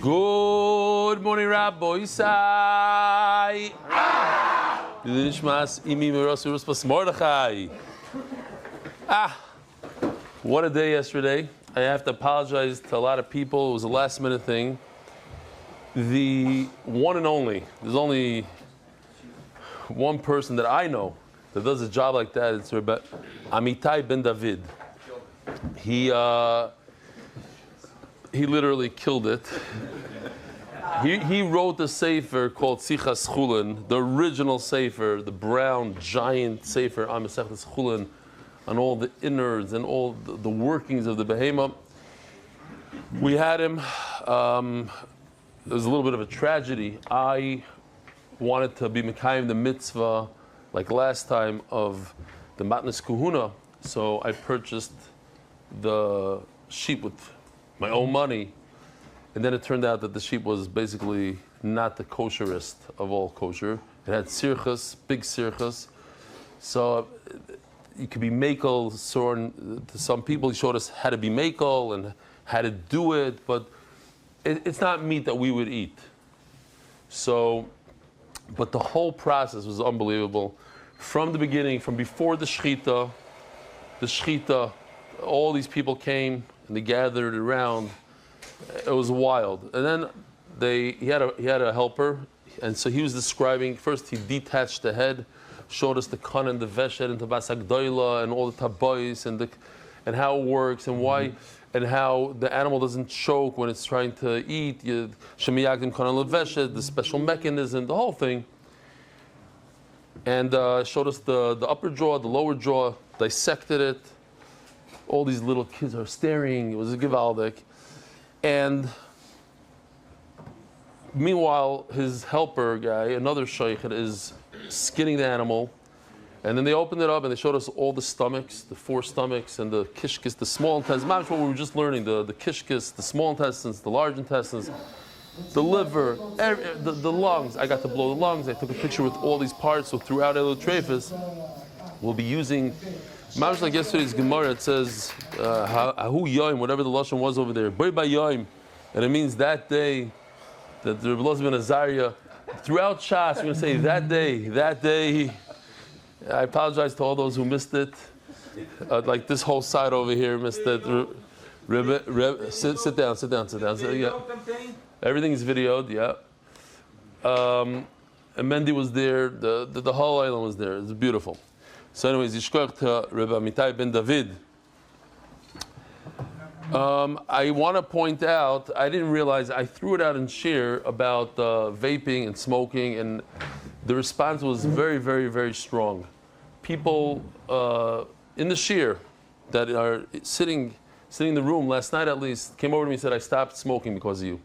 Good morning, Rabbi Isai. What a day yesterday. I have to apologize to a lot of people. It was a last minute thing. The one and only, there's only one person that I know that does a job like that. It's Rabbi Amitai ben David. He literally killed it. He wrote a sefer called Chullin, the original sefer, the brown giant sefer on Masechet Chullin, on all the innards and all the workings of the behemoth. We had him. It was a little bit of a tragedy. I wanted to be Mekayim the mitzvah, like last time, of the Matnas Kuhuna, so I purchased the sheep with my own money, and then it turned out that the sheep was basically not the kosherest of all kosher. It had sirchas, big sirchas, so you could be makel. To some people, he showed us how to be makel and how to do it, but it's not meat that we would eat. So, but the whole process was unbelievable. From the beginning, from before the shechita, all these people came and they gathered around. It was wild. And then he had a helper, and so he was describing. First, he detached the head, showed us the kan and the veshet and the basagdoila and all the tabois and how it works and why. And how the animal doesn't choke when it's trying to eat, the special mechanism, the whole thing. And showed us the upper jaw, the lower jaw, dissected it. All these little kids are staring. It was a givaldik. And meanwhile, his helper guy, another shaykh, is skinning the animal. And then they opened it up and they showed us all the stomachs, the 4 stomachs, and the kishkis, the small intestines. That's what we were just learning, the kishkis, the small intestines, the large intestines, the liver, the lungs. I got to blow the lungs. I took a picture with all these parts. So throughout Elotrefis, we'll be using, much like yesterday's Gemara, it says, Ahu Yoim, whatever the Lashon was over there, Boy by Yoim. And it means that day, that the Rebbe Elazar ben Azariah, throughout Shas, we're going to say that day. I apologize to all those who missed it. Like this whole side over here missed it. Sit down. Yeah. Everything is videoed, yeah. And Mendy was there, the whole island was there. It's beautiful. So anyways, Yishkoch to Rabbi Amitai ben David. I want to point out, I didn't realize, I threw it out in shir about vaping and smoking, and the response was very, very, very strong. People in the shir that are sitting in the room last night at least came over to me and said, I stopped smoking because of you.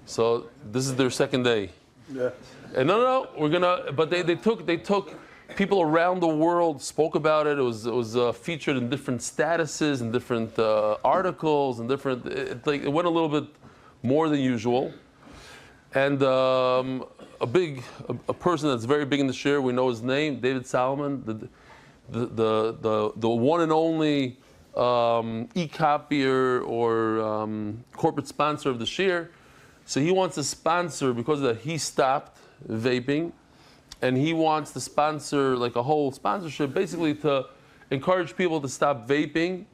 So this is their second day. Yeah. And no, we're gonna. But they took people around the world spoke about it. It was featured in different statuses and different articles and different. It went a little bit more than usual. And a person that's very big in the share, we know his name, David Salomon, the one and only e-copier or corporate sponsor of the share. So he wants to sponsor, because of that, he stopped vaping, and he wants to sponsor like a whole sponsorship, basically to encourage people to stop vaping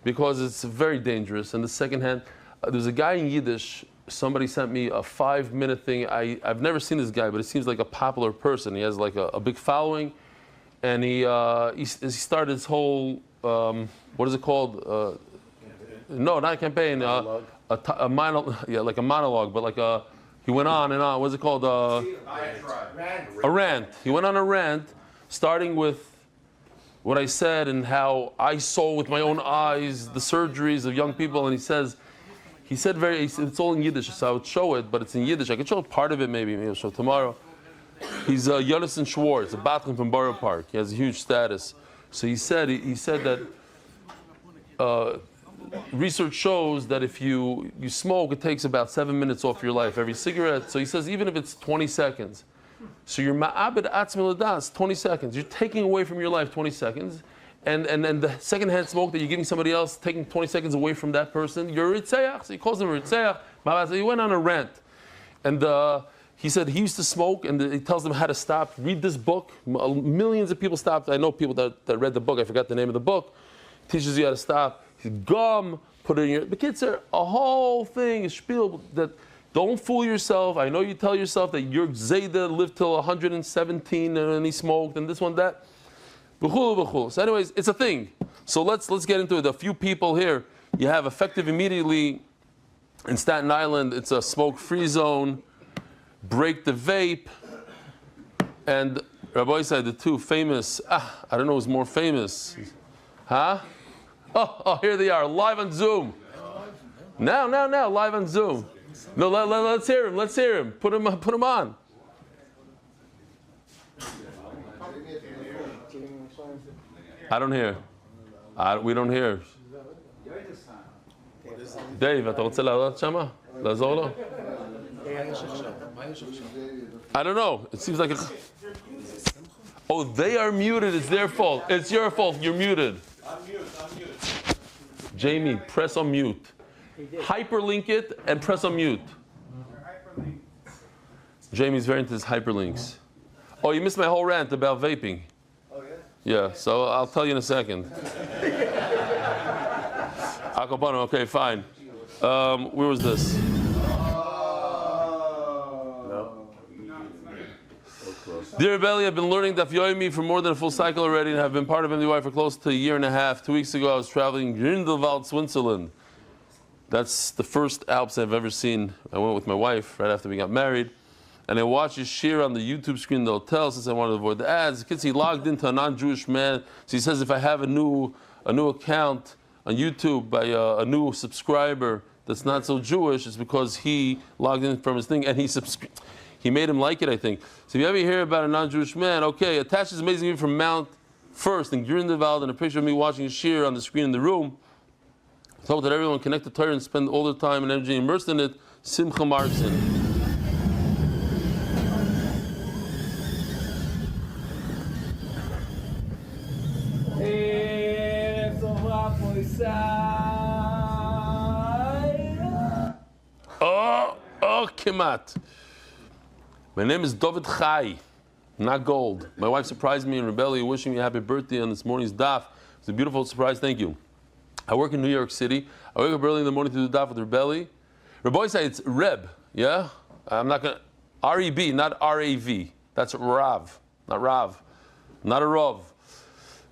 because it's very dangerous. And the second hand, there's a guy in Yiddish. Somebody sent me a 5-minute thing. I've never seen this guy, but it seems like a popular person. He has like a big following, and he started his whole what is it called? No, not a campaign. Like a monologue, but like he went on and on. What's it called? A rant. He went on a rant, starting with what I said and how I saw with my own eyes the surgeries of young people, and he said it's all in Yiddish, so I would show it, but it's in Yiddish. I could show part of it maybe I'll show tomorrow. He's Jonathan Schwartz, a Batman from Borough Park. He has a huge status. So he said that research shows that if you smoke, it takes about 7 minutes off your life, every cigarette. So he says even if it's 20 seconds, so you're ma'abed atzmi l'das, 20 seconds. You're taking away from your life 20 seconds. and the secondhand smoke that you're giving somebody else, taking 20 seconds away from that person, you're a ritzeach. So he calls him a ritzeach. He went on a rant. And he said he used to smoke, and he tells them how to stop. Read this book. Millions of people stopped. I know people that read the book. I forgot the name of the book. Teaches you how to stop. Gum, put it in your... The kids are a whole thing, a spiel that... Don't fool yourself. I know you tell yourself that your Zayda lived till 117 and he smoked and this one, that. So anyways, it's a thing. So let's get into it. A few people here. You have effective immediately in Staten Island. It's a smoke-free zone. Break the vape. And Rabbi said the two famous, I don't know who's more famous. Huh? Oh, here they are, live on Zoom. Now, live on Zoom. No, let's hear him. Let's hear him. Put him on. I don't hear. We don't hear. Dave, אתה רוצה לעלות שמה? לעזור לו? I don't know. It seems like a... Oh, they are muted. It's their fault. It's your fault. You're muted. I'm mute. Jamie, press on mute. Hyperlink it and press on mute. Jamie's very into his hyperlinks. Oh, you missed my whole rant about vaping. Oh, yeah? Yeah, so I'll tell you in a second. Akabano, okay, fine. Where was this? Dear Rebelli, I've been learning Daf Yomi for more than a full cycle already and have been part of MDY for close to a year and a half. 2 weeks ago, I was traveling Grindelwald, Switzerland. That's the first Alps I've ever seen. I went with my wife right after we got married. And I watched his shir on the YouTube screen in the hotel since I wanted to avoid the ads. The kids, he logged into a non-Jewish man. So he says if I have a new account on YouTube by a new subscriber that's not so Jewish, it's because he logged in from his thing and he made him like it, I think. So if you ever hear about a non-Jewish man, okay, attach this amazing view from Mount First in Grindelwald and a picture of me watching a shir on the screen in the room. I hope that everyone connect to Torah and spend all their time and energy immersed in it. Simcha Markson. Oh, Kimat. My name is David Chai, not Gold. My wife surprised me in Rebelli, wishing me a happy birthday on this morning's daf. It's a beautiful surprise, thank you. I work in New York City. I wake up early in the morning to do daf with Rebelli. Rabbi say it's Reb, yeah? I'm not going to, R-E-B, not R-A-V. That's Rav, not Rav, not a Rav.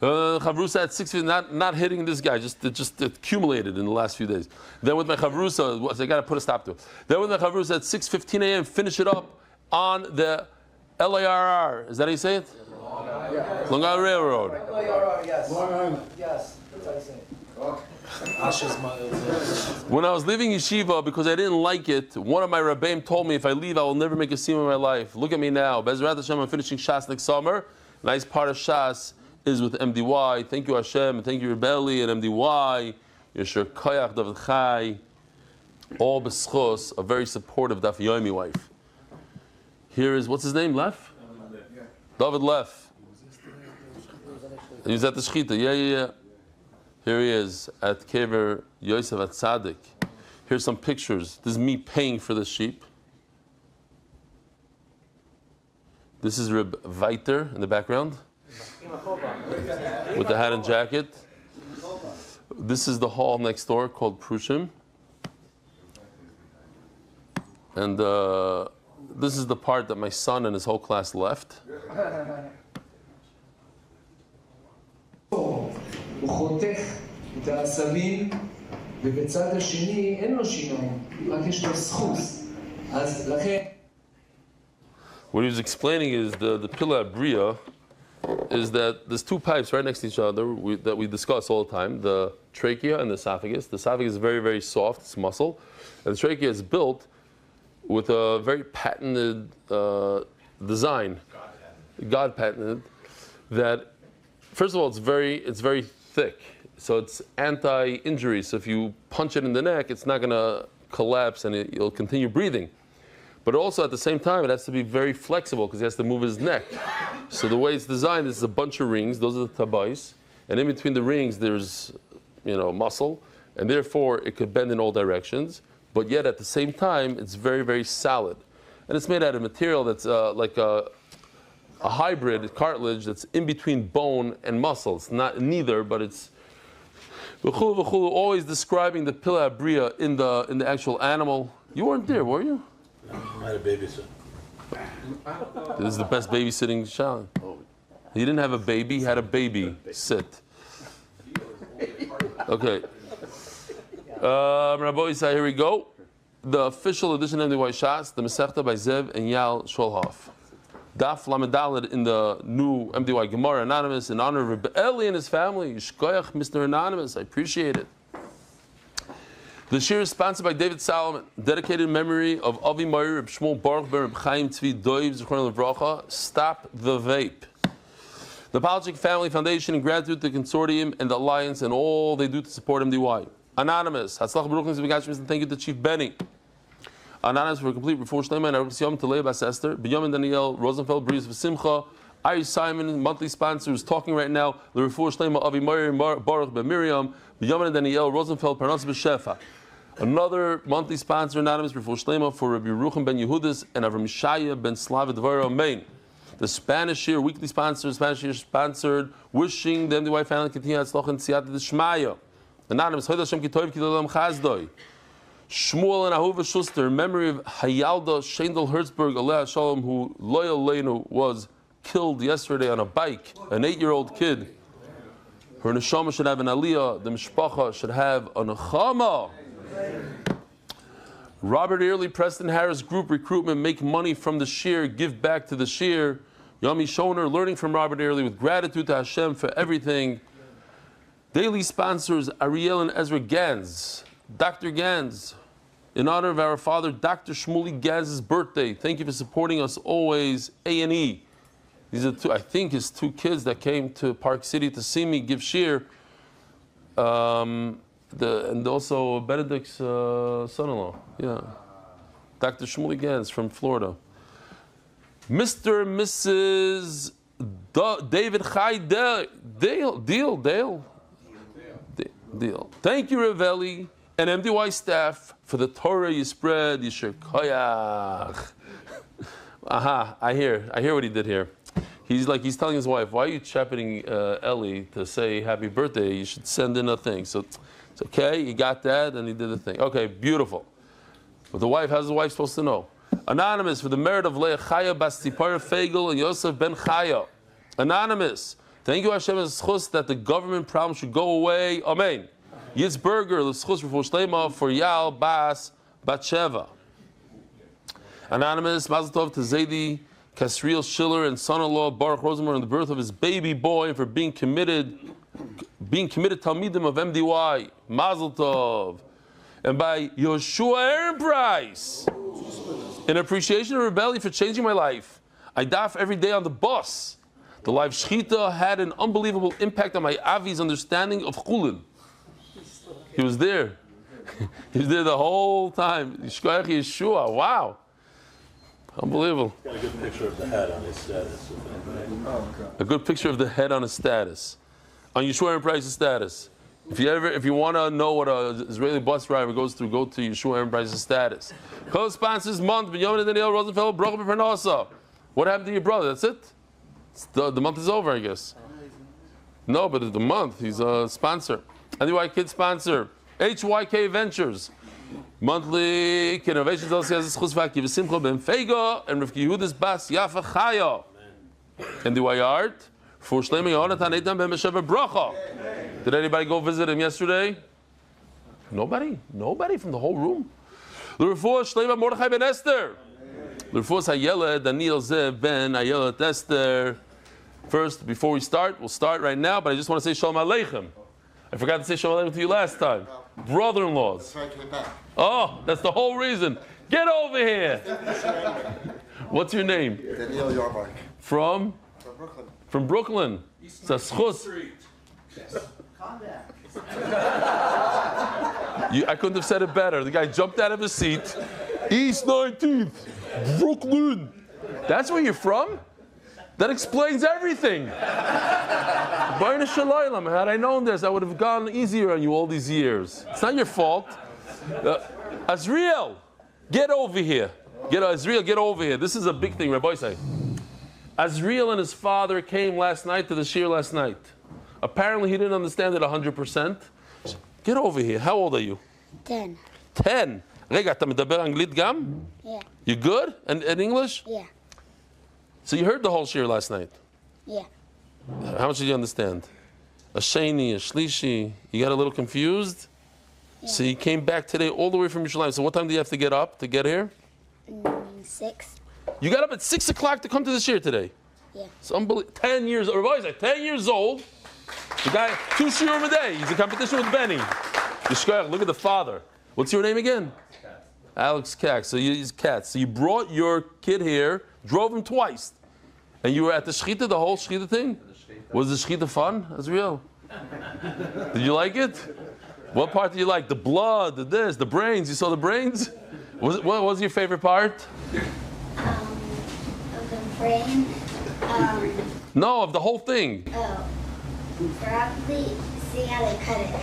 Chavrusa at 6, not hitting this guy, just accumulated in the last few days. Then with my Chavrusa, I got to put a stop to it. Then with my Chavrusa at 6:15 a.m., finish it up on the LARR. Is that how you say it? Yes. Long Island Railroad. LARR, yes. Long Island. Yes, that's how you say it. When I was leaving yeshiva, because I didn't like it, one of my rabbeim told me if I leave, I will never make a siyum in my life. Look at me now. Bezrat Hashem, I'm finishing Shas next summer. Nice part of Shas is with MDY. Thank you Hashem, and thank you Rebelli and MDY. Yeshur Koyach, David Chai. All b'schos, a very supportive Daf Yomi wife. Here is, what's his name, Lef? David Lef. He was at the Shechita, yeah. Here he is at Kever Yosef at Tzaddik. Here's some pictures. This is me paying for the sheep. This is Reb Viter in the background with the hat and jacket. This is the hall next door called Prushim. And this is the part that my son and his whole class left. הוא חותך את העשבים, ובצד השני אין לו שיניים, רק יש לו סחוס. אז לכן... What he was explaining is the Pila Bria is that there's two pipes right next to each other that we discuss all the time, the trachea and the esophagus. The esophagus is very, very soft, it's muscle. And the trachea is built with a very patented design, God patented, that first of all it's very thick, so it's anti-injury. So if you punch it in the neck, it's not going to collapse and you'll continue breathing. But also at the same time, it has to be very flexible because he has to move his neck. So the way it's designed, this is a bunch of rings. Those are the tabais. and in between the rings there's, muscle, and therefore it could bend in all directions. But yet at the same time, it's very, very solid, and it's made out of material that's like a hybrid cartilage that's in between bone and muscle. It's not neither, but it's always describing the pila bria in the actual animal. You weren't there, were you? No, I had a babysit. This is the best babysitting challenge. He didn't have a baby, he had a baby sit. Okay. Rabbi Yisai, here we go. The official edition of MDY Shas, the Masechta by Zev and Yal Sholhoff. Daf Lamedaled in the new MDY Gemara Anonymous in honor of Rabbi Eli and his family. Yishkoyach, Mr. Anonymous, I appreciate it. The shir is sponsored by David Solomon, dedicated in memory of Avi Meir, Reb Shmuel Baruch ben Reb Chaim Tzvi Doiv, Zichron Levracha. Stop the vape. The Palachik Family Foundation, in gratitude to the consortium and the alliance and all they do to support MDY. Anonymous, Hatzlach Baruch and thank you to Chief Benny. Anonymous for a complete refuah shlema and Arukos Yom to Leah Bas Esther, Binyamin Daniel, Rosenfeld, Breeze V'Simcha, Ari Simon, monthly sponsors talking right now. The refuah shlema Avi Meir, Baruch ben Miriam, Binyamin Daniel, Rosenfeld, Parnas B'Shefa. Another monthly sponsor, Anonymous refuah shlema for Rabbi Yerucham ben Yehudis and Avram Shaya ben Slav Dvaro Amen. The Spanish year weekly sponsor, Spanish year sponsored, wishing the MDY family continue Hatzlach and Siyata D'Shmaya. Anonymous, Hoyd Hashem Kitoiv Kidolam Chazdoi. Shmuel and Ahuva Schuster, in memory of Hayalda Shendel Hertzberg, Aleh Shalom, who Loyal Leinu was killed yesterday on a bike, an 8-year-old kid. Her neshama should have an aliyah, the mishpacha should have a nechama. Robert Early, Preston Harris Group Recruitment, make money from the shir, give back to the shir. Yami Shoner, learning from Robert Early with gratitude to Hashem for everything. Daily sponsors, Ariel and Ezra Gans, Dr. Gans, in honor of our father, Dr. Shmuley Gaz's birthday. Thank you for supporting us always. A&E. These are two, I think, his two kids that came to Park City to see me give shir. And also Benedict's son-in-law. Yeah. Dr. Shmuley Gaz from Florida. Mr. and Mrs. David Chai Deal. Thank you, Ravelli and MDY staff for the Torah you spread. Yisher Koyach. Aha, I hear what he did here. He's telling his wife, why are you chaperoning Ellie to say happy birthday? You should send in a thing. So it's okay, he got that and he did the thing. Okay, beautiful. But the wife, how's the wife supposed to know? Anonymous, for the merit of Leah Chaya Bas Tzipora Fegel and Yosef Ben Chaya. Anonymous, thank you Hashem L'schus that the government problem should go away. Amen. Yitzberger L'schus Refuah Shlema for Yal Bas Batsheva. Anonymous, Mazel Tov to Zaidi Kasriel Schiller and son-in-law Baruch Rosenberg on the birth of his baby boy and for being committed Talmidim of MDY. Mazel Tov. And by Yoshua Aaron Price, in appreciation of Rebelli for changing my life, I daf every day on the bus. The live Shechita had an unbelievable impact on my Avi's understanding of Chullin. He was there. He was there the whole time. Yishkoyach Yeshua. Wow. Unbelievable. Got a good picture of the head on his status. A good picture of the head on his status. On Yeshua Aaron Price's status. If you want to know what an Israeli bus driver goes through, go to Yeshua Aaron Price's status. Co-sponsors month, Binyamin and Daniel Rosenfeld, Baruch B'Parnasa. What happened to your brother? That's it? The month is over, I guess. No, but it's the month. He's a sponsor. Anyway, kid sponsor. HYK Ventures. Monthly innovations also has Chusvaki V'Simcha Ben Fega and Rivki Yehudas Bas Yafa Chaya. And the art for Shlemi Yonatan Eitan Ben Mesheva Bracha. Did anybody go visit him yesterday? Nobody from the whole room. The Refuah Shlema Mordechai Ben Esther. The Refuah Hayela Daniel Zev Ben Ayela Esther. First, before we start, we'll start right now, but I just want to say Shalom Aleichem. I forgot to say Shalom Aleichem to you last time. Brother-in-laws. Oh, that's the whole reason. Get over here. What's your name? Daniel Yarmark. From? Brooklyn. From Brooklyn. It's a schus. I couldn't have said it better. The guy jumped out of his seat. East 19th, Brooklyn. That's where you're from? That explains everything. Baruch Shalom. Had I known this, I would have gone easier on you all these years. It's not your fault. Azriel, get over here. Azriel, get over here. This is a big thing, Rabbi say. Azriel and his father came last night to the shir last night. Apparently he didn't understand it 100%. Get over here. How old are you? 10. 10. רגע, אתה מדבר אנגלית גם? Yeah. You good? And English? Yeah. So you heard the whole shir last night. Yeah. How much did you understand? A sheni, a shlishi. You got a little confused? Yeah. So you came back today all the way from Yerushalayim. So what time do you have to get up to get here? 6. You got up at 6 o'clock to come to the shir today. Yeah. It's unbelievable. 10 years old. What is that? 10 years old. The guy, 2 shiurim a day. He's in competition with Benny. Look at the father. What's your name again? Alex Kack. So he's Katz. So you brought your kid here, drove him twice. And you were at the shechita, the whole shechita thing? Was the shechita fun? That's real. Did you like it? What part did you like? The blood, the this, the brains. You saw the brains? What was your favorite part? Of the brain. No, of the whole thing. Probably see how they cut it.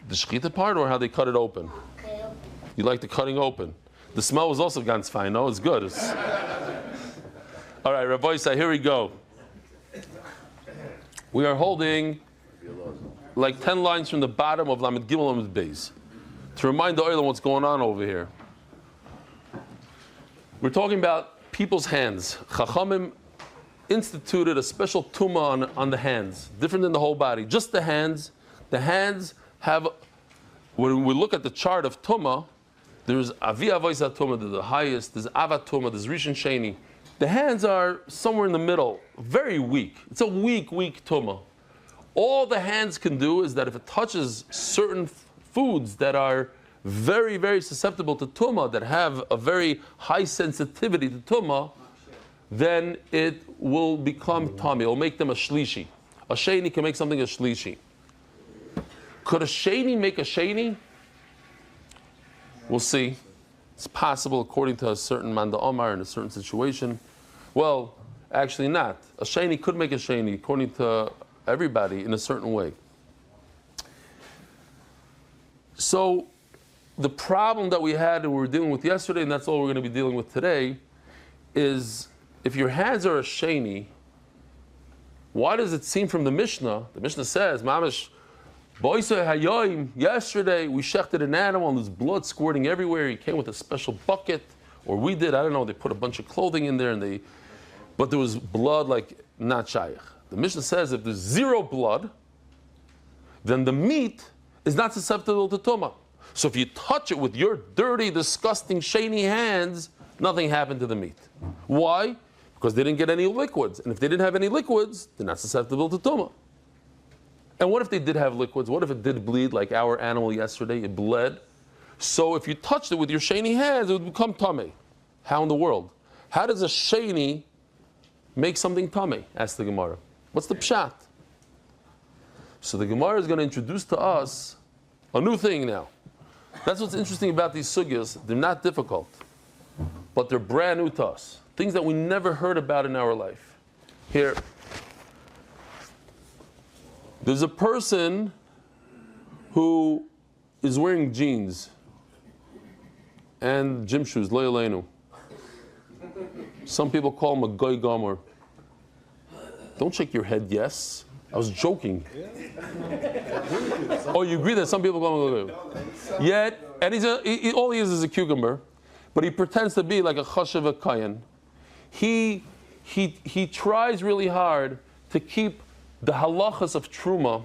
The shechita part or how they cut it open? Cut it open. You like the cutting open. The smell was also ganz fine. No, it's good. All right, Rabbi Yisai, here we go. We are holding like 10 lines from the bottom of Lamed Gimel Lamed Beis to remind the oil what's going on over here. We're talking about people's hands. Chachamim instituted a special tumah on the hands, different than the whole body. Just the hands. The hands have, when we look at the chart of tumah, there's Avi Avoisa tumah, the highest. There's Avat tumah. There's Rishon Sheni. The hands are somewhere in the middle, very weak. It's a weak tumah. All the hands can do is that if it touches certain foods that are very, very susceptible to tumah, that have a very high sensitivity to tumah, then it will become tummy. It will make them a shlishi. A sheni can make something a shlishi. Could a sheni make a sheni? We'll see. It's possible according to a certain Manda Omar in a certain situation. Well, actually not. A sheni could make a sheni according to everybody in a certain way. So the problem that we had and we were dealing with yesterday, and that's all we're going to be dealing with today, is if your hands are a sheni, why does it seem from the Mishnah? The Mishnah says, Mamish, yesterday we shechted an animal and there's blood squirting everywhere. He came with a special bucket, or we did, I don't know, they put a bunch of clothing in there but there was blood like not shaykh. The Mishnah says if there's zero blood, then the meat is not susceptible to tumah. So if you touch it with your dirty, disgusting, shiny hands, nothing happened to the meat. Why? Because they didn't get any liquids. And if they didn't have any liquids, they're not susceptible to tumah. And what if they did have liquids? What if it did bleed like our animal yesterday? It bled. So if you touched it with your sheni hands, it would become tummy. How in the world? How does a sheni make something tummy? Asked the Gemara. What's the pshat? So the Gemara is going to introduce to us a new thing now. That's what's interesting about these sugyas. They're not difficult, but they're brand new to us. Things that we never heard about in our life. Here, there's a person who is wearing jeans and gym shoes, lo yaleinu. Some people call him a goy gomer. Don't shake your head, yes. I was joking. Oh, you agree that some people call him a goy gomer. Yet, and all he is a cucumber, but he pretends to be like a chashav a kayan. He tries really hard to keep the halachas of truma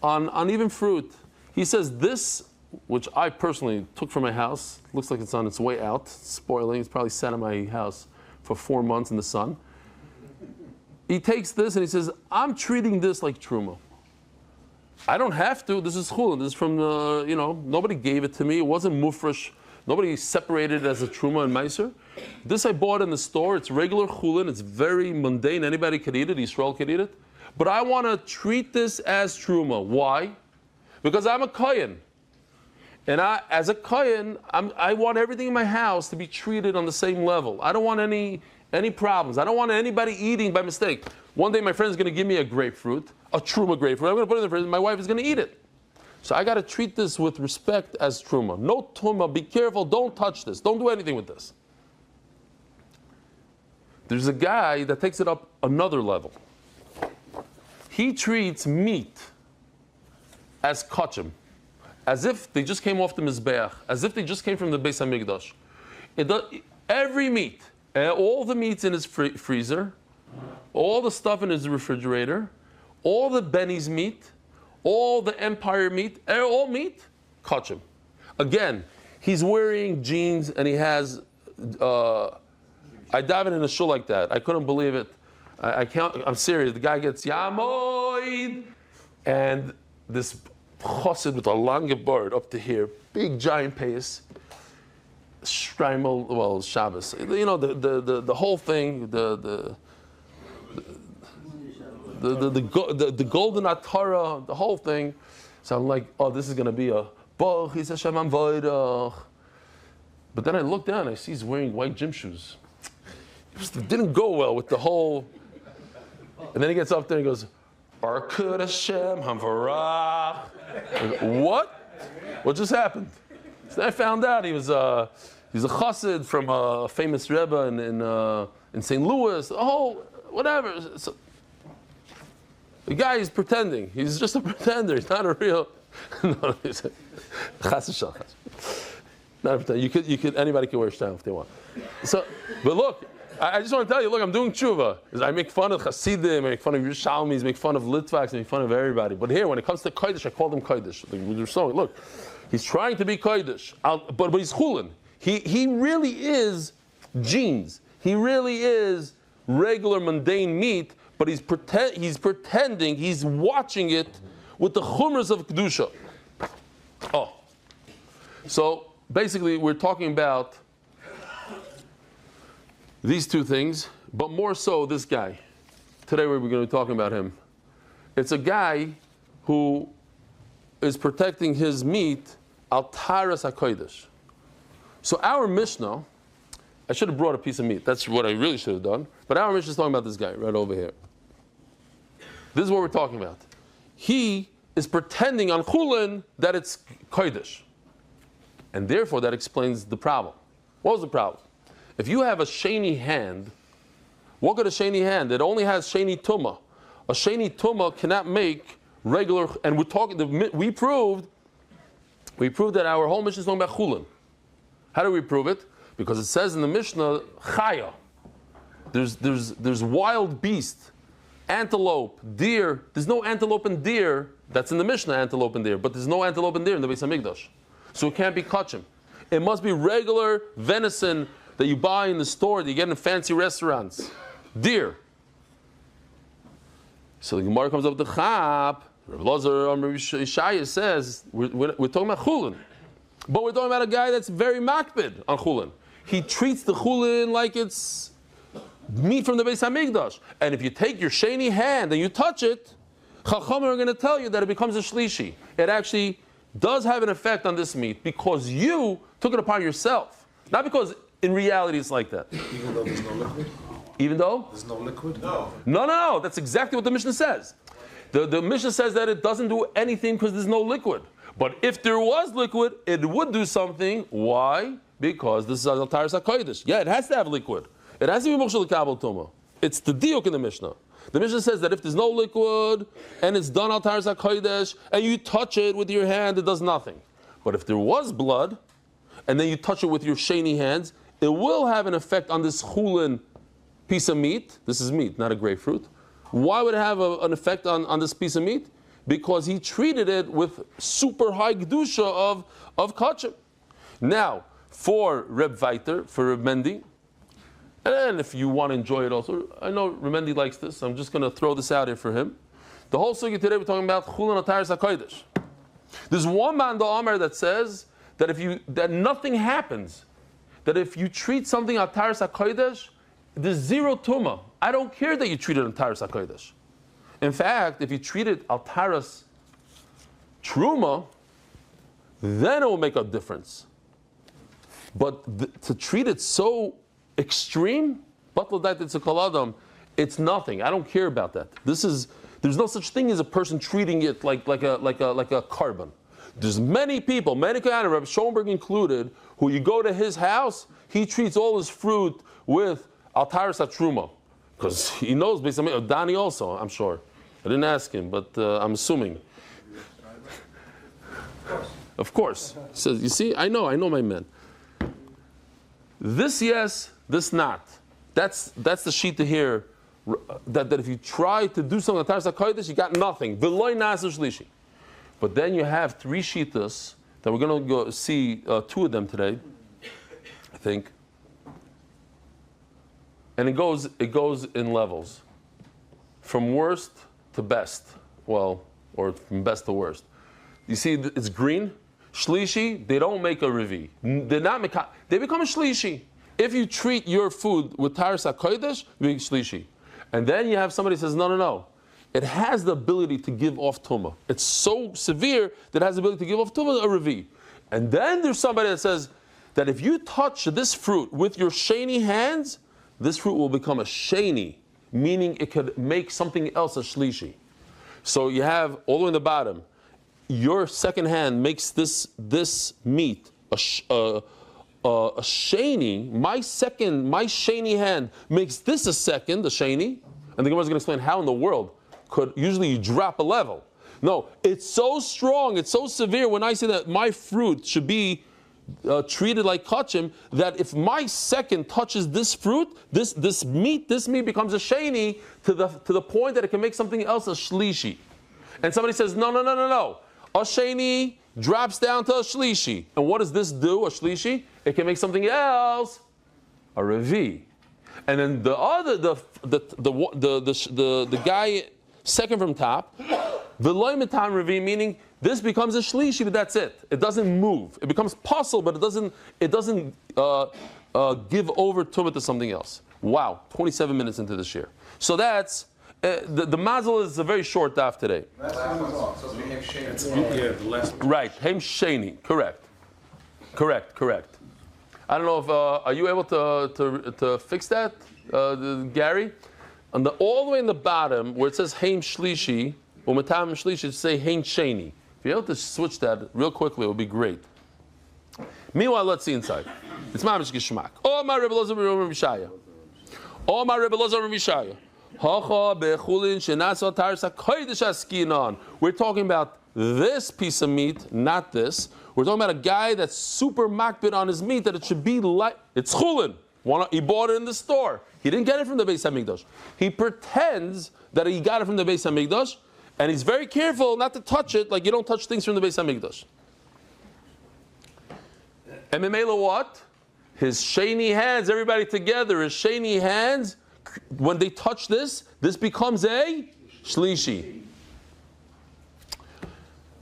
on even fruit. He says this, which I personally took from my house, looks like it's on its way out, it's spoiling. It's probably sat in my house for 4 months in the sun. He takes this and he says, I'm treating this like truma. I don't have to. This is chullin. This is from the, nobody gave it to me. It wasn't mufresh. Nobody separated it as a truma and meiser. This I bought in the store. It's regular chullin. It's very mundane. Anybody could eat it. Yisrael could eat it. But I want to treat this as truma. Why? Because I'm a kohen. And as a kohen, I want everything in my house to be treated on the same level. I don't want any problems. I don't want anybody eating by mistake. One day my friend is going to give me a grapefruit, a truma grapefruit. I'm going to put it in the fridge. My wife is going to eat it. So I got to treat this with respect as truma. No truma. Be careful. Don't touch this. Don't do anything with this. There's a guy that takes it up another level. He treats meat as kachim, as if they just came off the mizbeach, as if they just came from the Beis Hamikdash. Every meat, all the meats in his freezer, all the stuff in his refrigerator, all the Benny's meat, all the Empire meat, all meat, kachim. Again, he's wearing jeans and he has. I davened in a shul like that. I couldn't believe it. I'm serious. The guy gets yamoid, and this chassid with a long bird up to here, big giant pace, Shreimel, well, Shabbos. You know the whole thing, the golden atara, the whole thing. So I'm like, oh, this is gonna be a Baruch Hashem Avodah. But then I look down, I see he's wearing white gym shoes. It didn't go well with the whole. And then he gets up there and goes, Arkud Hashem Hamvarach. What? What just happened? So then I found out he's a chassid from a famous rebbe in St. Louis. Oh, whatever. So, the guy is pretending. He's just a pretender. He's not a real. No, he's a chassid. Not a pretender. You could. Anybody can wear shtam if they want. So, but look. I just want to tell you, look, I'm doing tshuva. I make fun of Hasidim, I make fun of Yerushalmis, make fun of Litvaks, I make fun of everybody. But here, when it comes to Kodesh, I call them Kodesh. Look, he's trying to be Kodesh, but he's Chullin. He really is jeans. He really is regular mundane meat, but he's pretending, he's watching it with the chumras of Kedusha. Oh. So, basically, we're talking about these two things, but more so this guy. Today we're going to be talking about him. It's a guy who is protecting his meat al taras hakodesh. So our Mishnah, I should have brought a piece of meat. That's what I really should have done. But our Mishnah is talking about this guy right over here. This is what we're talking about. He is pretending on Chullin that it's kodesh, and therefore that explains the problem. What was the problem? If you have a sheni hand, what could a sheni hand? It only has sheni tumah. A sheni tumah cannot make regular. And we proved that our whole Mishnah is talking about Chullin. How do we prove it? Because it says in the Mishnah chaya. There's wild beast, antelope, deer. There's no antelope and deer. That's in the Mishnah, antelope and deer. But there's no antelope and deer in the Beis Hamikdash, so it can't be kachim. It must be regular venison that you buy in the store, that you get in fancy restaurants. Deer. So the Gemara comes up with the chap. Rav Lazar Ishaya says, we're talking about Chullin. But we're talking about a guy that's very makbid on Chullin. He treats the Chullin like it's meat from the Beis Hamikdash. And if you take your sheni hand and you touch it, Chachamim are going to tell you that it becomes a shlishi. It actually does have an effect on this meat because you took it upon yourself. Not because in reality it's like that. Even though there's no liquid? Even though? There's no liquid? No. That's exactly what the Mishnah says. The Mishnah says that it doesn't do anything because there's no liquid. But if there was liquid, it would do something. Why? Because this is al taras hakodesh. Yeah, it has to have liquid. It has to be mushal kabel tuma. It's the diuk in the Mishnah. The Mishnah says that if there's no liquid and it's done al taras hakodesh and you touch it with your hand, it does nothing. But if there was blood and then you touch it with your sheni hands, it will have an effect on this Chullin piece of meat. This is meat, not a grapefruit. Why would it have an effect on this piece of meat? Because he treated it with super high kedusha of kachim. Now, for Reb Viter, for Reb Mendy, and if you want to enjoy it also, I know Reb Mendy likes this, so I'm just going to throw this out here for him. The whole sugya today we're talking about Chullin ataris hakodesh. There's one man, the Amar, that says that nothing happens. That if you treat something ataris hakodesh, there's zero tumah. I don't care that you treat it ataris hakodesh. In fact, if you treat it ataras truma, then it will make a difference. But to treat it so extreme, It's nothing. I don't care about that. There's no such thing as a person treating it like a carbon. There's many people, many kind of Rabbi Schoenberg included, who you go to his house, he treats all his fruit with altaris atruma, because he knows based on Danny also, I'm sure. I didn't ask him, but I'm assuming. Of course. He says, you see, I know my men. This yes, this not. That's the sheet to hear. That if you try to do something altaris hakodesh, you got nothing. V'loy naser shlishi. But then you have three shitas that we're going to go see two of them today, I think. And it goes in levels, from worst to best. Well, or from best to worst. You see, it's green. Shlishi, they don't make a revi. They become a shlishi. If you treat your food with taras hakodesh, you make shlishi. And then you have somebody who says, no. It has the ability to give off tumah. It's so severe that it has the ability to give off tumah, a revi. And then there's somebody that says that if you touch this fruit with your sheni hands, this fruit will become a sheni, meaning it could make something else a shlishi. So you have all the way in the bottom, your second hand makes this meat a sheni. My sheni hand makes this a second, a sheni. And the Gemara is going to explain how in the world could usually you drop a level. No, it's so strong, it's so severe when I say that my fruit should be treated like kachim, that if my second touches this fruit, this meat becomes a sheni to the point that it can make something else a shlishi. And somebody says, no. A sheni drops down to a shlishi. And what does this do, a shlishi? It can make something else a revi. And then the guy second from top, v'loy mitam revi, meaning this becomes a shlishi, but that's it. It doesn't move. It becomes puzzle, but it doesn't give over tumah to something else. Wow, 27 minutes into this year. So that's the mazel is a very short daf today. Right, hem sheni. Correct. I don't know if are you able to fix that, Gary? All the way in the bottom where it says Haim Shlishi or Matam Shlishi, say Haim Sheni. If you're able to switch that real quickly, it would be great. Meanwhile, let's see inside. It's Mamish Gishmak. Oh my Rebbe Lozer Rebbe Mishaya. Oh my Rebbe Lozer Rebbe Mishaya. Hacha bechulin shenasa tarsa kodesh askinon. We're talking about this piece of meat, not this. We're talking about a guy that's super makbid on his meat, that it should be like, it's Chullin. He bought it in the store. He didn't get it from the Beis HaMikdash. He pretends that he got it from the Beis HaMikdash, and he's very careful not to touch it like you don't touch things from the Beis HaMikdash. And Memela what? His sheni hands, everybody together, his sheni hands, when they touch this becomes a shlishi.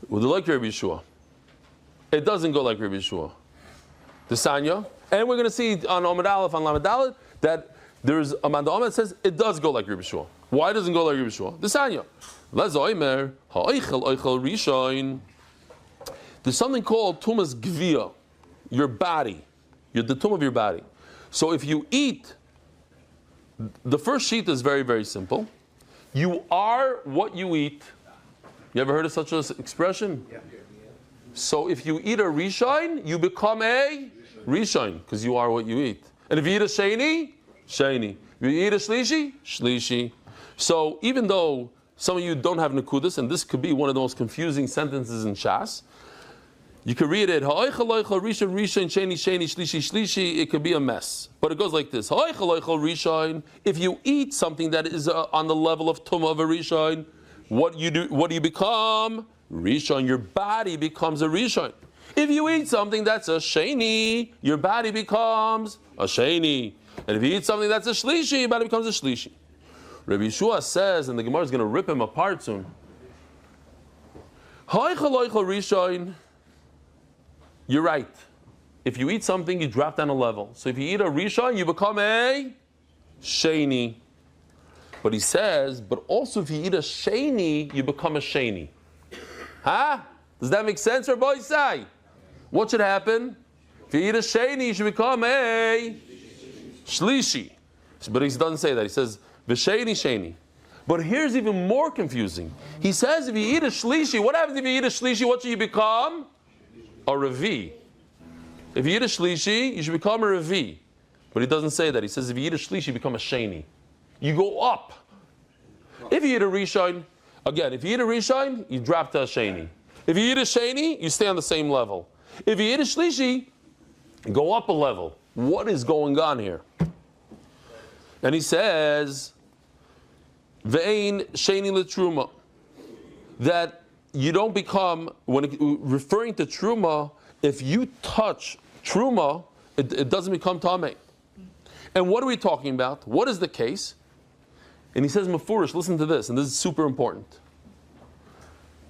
Would you like Rabbi Yeshua? It doesn't go like Rabbi Yeshua. The Sanya. And we're going to see on Omid Aleph, on Lamed Dalet, that there's Amanda Omer that says it does go like Rabbi Yeshua. Why doesn't it go like Rabbi Yeshua? The Sanya. Lezoimer, ha'oichel oichel rishoin. There's something called tumas gvia, your body, the tumah of your body. So if you eat, the first sheet is very, very simple. You are what you eat. You ever heard of such an expression? Yeah. So if you eat a rishon, you become a rishon, because you are what you eat. And if you eat a sheni, sheni. If you eat a shlishi, shlishi. So even though some of you don't have nekudas, and this could be one of the most confusing sentences in Shas, you could read it, rishon, sheni, shlishi, it could be a mess. But it goes like this, if you eat something that is on the level of tumah of a rishon, what do you become? Rishon, your body becomes a rishon. If you eat something that's a sheni, your body becomes a sheni. And if you eat something that's a shlishi, your body becomes a shlishi. Rabbi Yeshua says, and the Gemara is going to rip him apart soon, rishon, you're right. If you eat something, you drop down a level. So if you eat a rishon, you become a sheni. But he says, but also if you eat a sheni, you become a sheni. Huh? Does that make sense, Rabbi Isai? What should happen? If you eat a sheni, you should become a shlishi. But he doesn't say that. He says, V'sheni sheni. But here's even more confusing. He says if you eat a shlishi, what happens if you eat a shlishi? What should you become? A revi. If you eat a shlishi, you should become a revi. But he doesn't say that. He says if you eat a shlishi, you become a sheni. You go up. If you eat a rishon, again, if you eat a rishon, you drop to a sheni. If you eat a sheni, you stay on the same level. If you eat a shlishi, you go up a level. What is going on here? And he says, Ve'ein sheni l'truma, that you don't become, referring to truma, if you touch truma, it doesn't become tameh. And what are we talking about? What is the case? And he says, Mefurish, listen to this, and this is super important.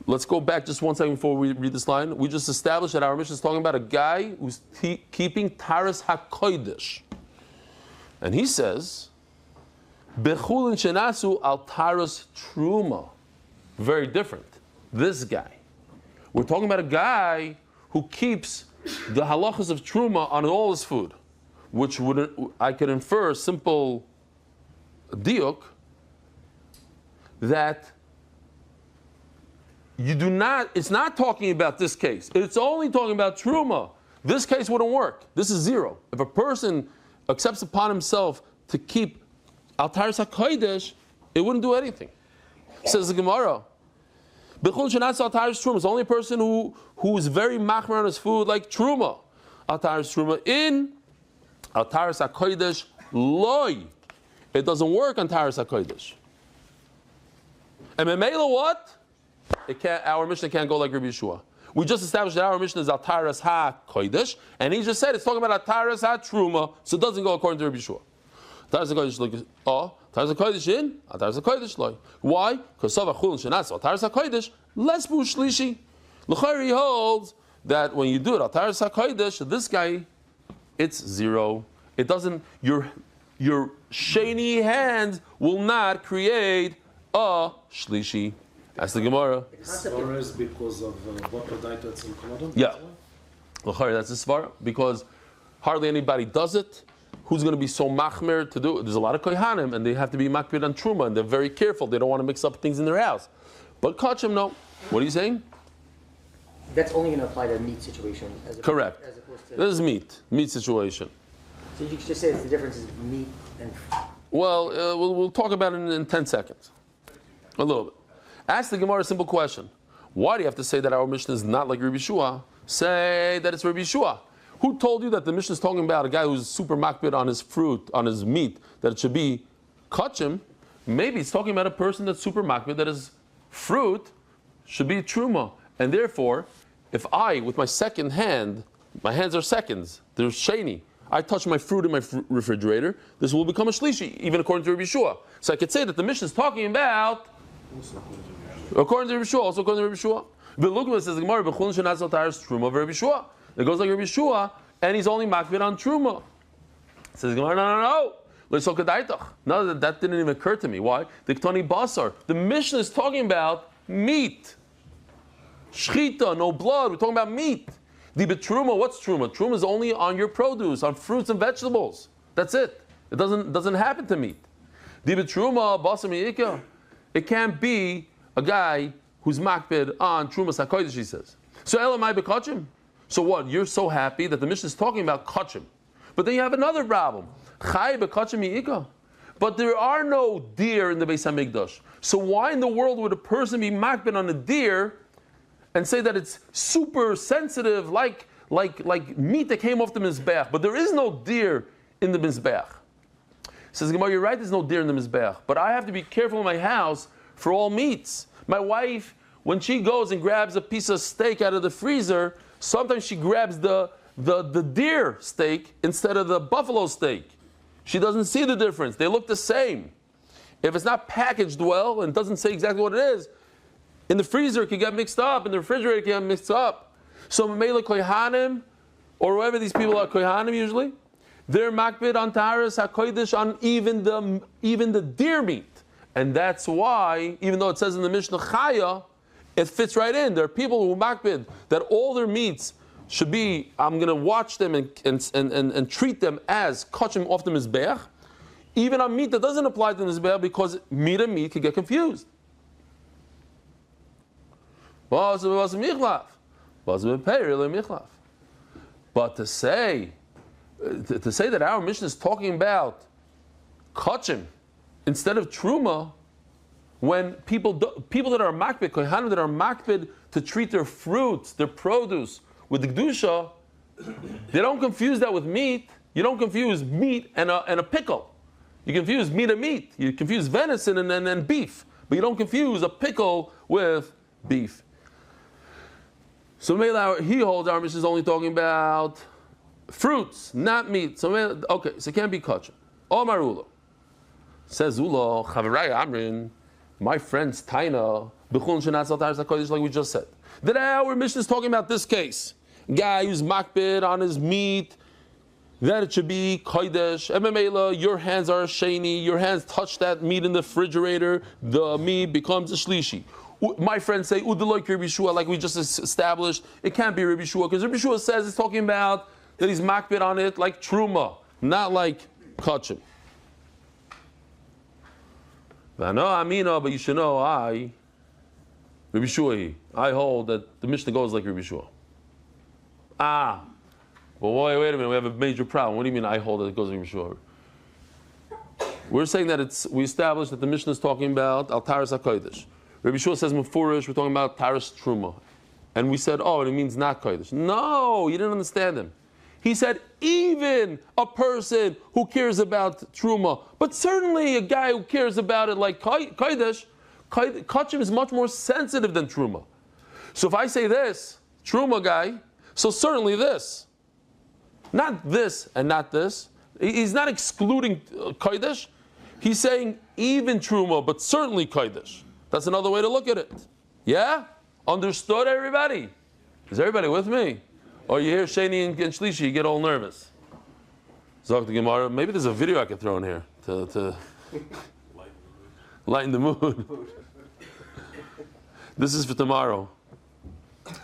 Let's go back just 1 second before we read this line. We just established that our mission is talking about a guy who's keeping Taras HaKodesh. And he says, Bechulin shenasu al Taras Truma. Very different. This guy. We're talking about a guy who keeps the halachas of Truma on all his food, which I could infer a simple diuk that you do not, it's not talking about this case. It's only talking about Truma. This case wouldn't work. This is zero. If a person accepts upon himself to keep Al Taras HaKodesh, it wouldn't do anything. Says the Gemara. Bechul Shenatz Al Taras Truma is only a person who is very machmer on his food, like Truma. Al Taras Truma in Al Taras HaKodesh loy. It doesn't work on Taras HaKodesh. And Memela what? Our Mishnah can't go like Rabbi Yeshua. We just established that our Mishnah is Al Taras HaKodesh, and he just said it's talking about Al Taras HaTruma, so it doesn't go according to Rabbi Yeshua. Taras HaKodesh like, Taras HaKodesh in, Al Taras HaKodesh loy. Why? Because Sava Chullin Shenatz Al Taras HaKodesh less bu shlishi. L'chayri holds that when you do it Al Taras HaKodesh, this guy, it's zero. It doesn't. Your sheni hand will not create a shlishi. That's the Gemara. Svara is because of water diets and commodity? Yeah. That's the Svara. Because hardly anybody does it. Who's going to be so machmer to do it? There's a lot of kohanim, and they have to be makbid on truma, and they're very careful. They don't want to mix up things in their house. But kachim, no. What are you saying? That's only going to apply to a meat situation. Correct. As opposed to... This is meat situation. So you could just say it's the difference is meat and... Well, we'll talk about it in 10 seconds. A little bit. Ask the Gemara a simple question. Why do you have to say that our Mishnah is not like Rabbi Yeshua? Say that it's Rabbi Yeshua. Who told you that the Mishnah is talking about a guy who's super makbid on his fruit, on his meat, that it should be kachim? Maybe it's talking about a person that's super makbid, that his fruit should be truma. And therefore, if I, with my second hand, my hands are seconds, they're sheni, I touch my fruit in my refrigerator, this will become a shlishi, even according to Rabbi Yeshua. So I could say that the Mishnah is talking about according to Rabbi Yeshua, also according to Rabbi Yeshua. But look what it says, the Gemara, B'chulin Shenatz Al Taras Truma of Rabbi Yeshua. It goes like Rabbi Yeshua, and he's only makbid on Truma. It says, no. No, that didn't even occur to me. Why? The Ktani Basar. The Mishnah is talking about meat. Shchita, no blood. We're talking about meat. The Truma, what's Truma? Truma is only on your produce, on fruits and vegetables. That's it. It doesn't happen to meat. The Truma, Basar Mi'ika. It can't be a guy who's makbid on Trumas HaKodesh, he says. So Elamai B'kachim. So what? You're so happy that the Mishnah is talking about kachim. But then you have another problem. Chai B'kachim Yi'ika. But there are no deer in the Beis HaMikdash. So why in the world would a person be makbid on a deer and say that it's super sensitive, like meat that came off the Mizbeach? But there is no deer in the Mizbeach. Says Gemara, you're right, there's no deer in the Mizbeach. But I have to be careful in my house for all meats. My wife, when she goes and grabs a piece of steak out of the freezer, sometimes she grabs the deer steak instead of the buffalo steak. She doesn't see the difference. They look the same. If it's not packaged well and doesn't say exactly what it is, in the freezer it can get mixed up, in the refrigerator it can get mixed up. So Mela Kohanim, or whoever these people are, Kohanim usually, they're makbid on Taras HaKodesh on even the deer meat. And that's why, even though it says in the Mishnah Chaya, it fits right in. There are people who makbid that all their meats should be, I'm going to watch them and treat them as kachim off the mizbeach, Even on meat that doesn't apply to the Mizbeach, because meat and meat can get confused. But to say that our mission is talking about kachim instead of truma, when people that are makbid, kohanim that are makbid to treat their fruits, their produce with the kedusha, they don't confuse that with meat. You don't confuse meat and a pickle. You confuse meat and meat. You confuse venison and beef, but you don't confuse a pickle with beef. So he holds our mission is only talking about fruits, not meat. So okay, so it can't be kosher. Omar Ula says Ula Chavaraya Amrin, my friend's Taina B'chulin shenatzal taras hakodesh, like we just said. That our mission is talking about this case, guy who's makbid on his meat, that it should be kodesh. Ememela, your hands are a sheni. Your hands touch that meat in the refrigerator. The meat becomes a shlishi. My friends say Udeloik Rabbi Shua, like we just established. It can't be Rabbi Shua because Rabbi Shua says it's talking about that he's makbid on it like truma, not like kachim. No, Amina, but you should know Rabbi Shua, I hold that the Mishnah goes like Rabbi Shua. Well, wait a minute, we have a major problem. What do you mean I hold that it goes like Rabbi Shua? We're saying that we established that the Mishnah is talking about Al Taras HaKodesh. Rabbi Shua says Mefurish, we're talking about Taras Truma. And we said, it means not Kodesh. No, you didn't understand him. He said, even a person who cares about Truma, but certainly a guy who cares about it like Kodesh, Kachim is much more sensitive than Truma. So if I say this, Truma guy, so certainly this. Not this and not this. He's not excluding Kodesh. He's saying even Truma, but certainly Kodesh. That's another way to look at it. Yeah? Understood, everybody? Is everybody with me? Or you hear Sheni and Shlishi, you get all nervous. Zok the Gemara, maybe there's a video I could throw in here to lighten the mood. This is for tomorrow.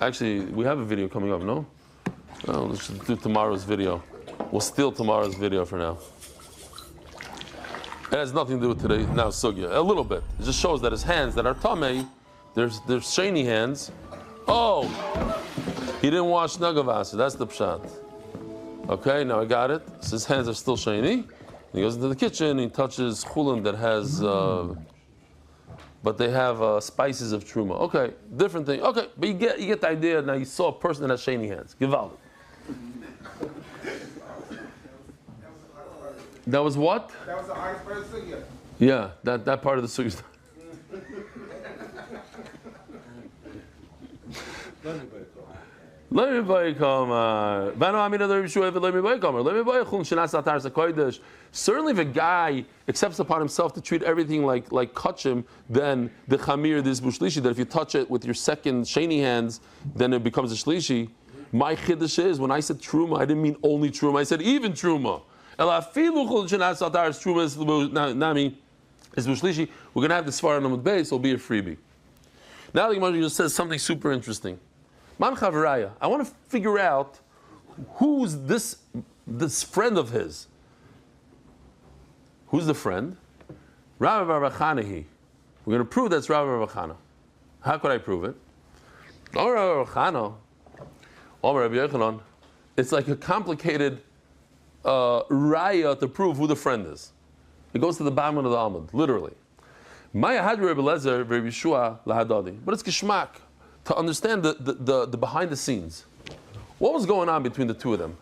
Actually, we have a video coming up, no? Oh, let's do tomorrow's video. We'll steal tomorrow's video for now. It has nothing to do with today, now sugya. A little bit. It just shows that his hands that are tamei, there's sheni hands. Oh, he didn't wash nagavasa. That's the pshat. Okay, now I got it. So his hands are still sheni. He goes into the kitchen. He touches chullin that has, but they have spices of truma. Okay, different thing. Okay, but you get the idea. Now you saw a person that has sheni hands. Givaldi. That was what? That was the hardest part of the sugya. Yeah, that part of the sugya. Let me buy certainly if a guy accepts upon himself to treat everything like kachim, then the chamir, this bushlishi, that if you touch it with your second sheni hands, then it becomes a shlishi. My chiddush is, when I said truma, I didn't mean only truma, I said even truma. We're going to have this far on the base, it'll be a freebie. Now the Gemara just says something super interesting. Man Chavaraya, I want to figure out who's this friend of his. Who's the friend? Rabbi Bar Chanahi. We're going to prove that's Rabbi Bar Chana. How could I prove it? It's like a complicated raya to prove who the friend is. It goes to the bottom of the Amud, literally. Maya had Rebbe Lezer, Rebbe Yeshua, lahadadi. But it's geschmack to understand the behind the scenes. What was going on between the two of them?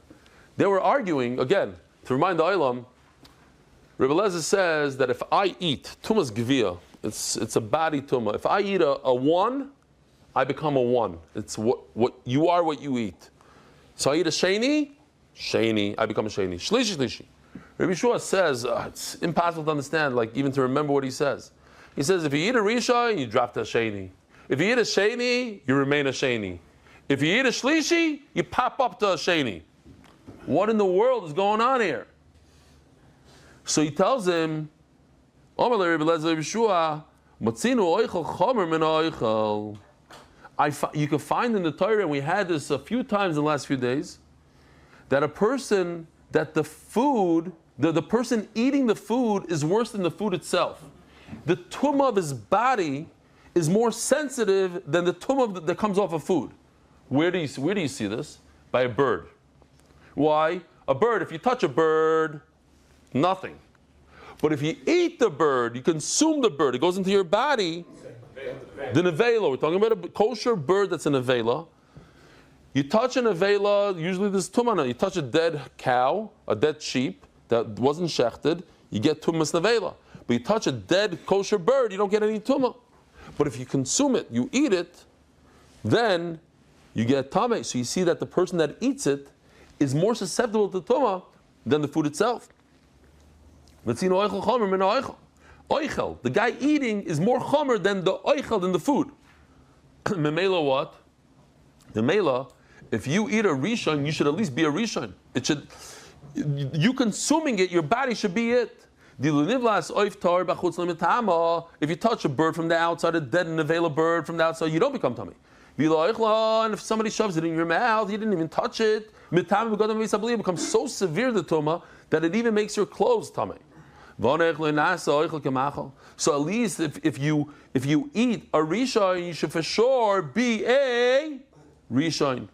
They were arguing, again, to remind the Olam, Rebbe Lezer says that if I eat tumas gevia, it's a body tumah. If I eat a one, I become a one. It's what you are, what you eat. So I eat a sheni, I become a sheni. Shlishi. Rabbi Yeshua says, it's impossible to understand, like even to remember what he says. He says, if you eat a risha, you drop to a sheni. If you eat a sheni, you remain a sheni. If you eat a shlishi, you pop up to a sheni. What in the world is going on here? So he tells him, you can find in the Torah, and we had this a few times in the last few days, that a person, that the food The person eating the food is worse than the food itself. The tumah of his body is more sensitive than the tumah that comes off of food. Where do you see this? By a bird. Why? A bird, if you touch a bird, nothing. But if you eat the bird, you consume the bird, it goes into your body. The nevela, we're talking about a kosher bird that's a nevela. You touch a nevela, usually there's tumah. You touch a dead cow, a dead sheep that wasn't shechted, you get tumas nevela. But you touch a dead kosher bird, you don't get any tumah. But if you consume it, you eat it, then you get tameh. So you see that the person that eats it is more susceptible to tumah than the food itself. Oichel, the guy eating is more chomer than the oichel, than the food. Memela what? Memela, if you eat a rishon, you should at least be a rishon. It should, you consuming it, your body should be it. If you touch a bird from the outside, a dead and available bird from the outside, you don't become tummy. And if somebody shoves it in your mouth, you didn't even touch it, it becomes so severe the tumah that it even makes your clothes tummy. So at least if you eat a rishon, you should for sure be a rishon.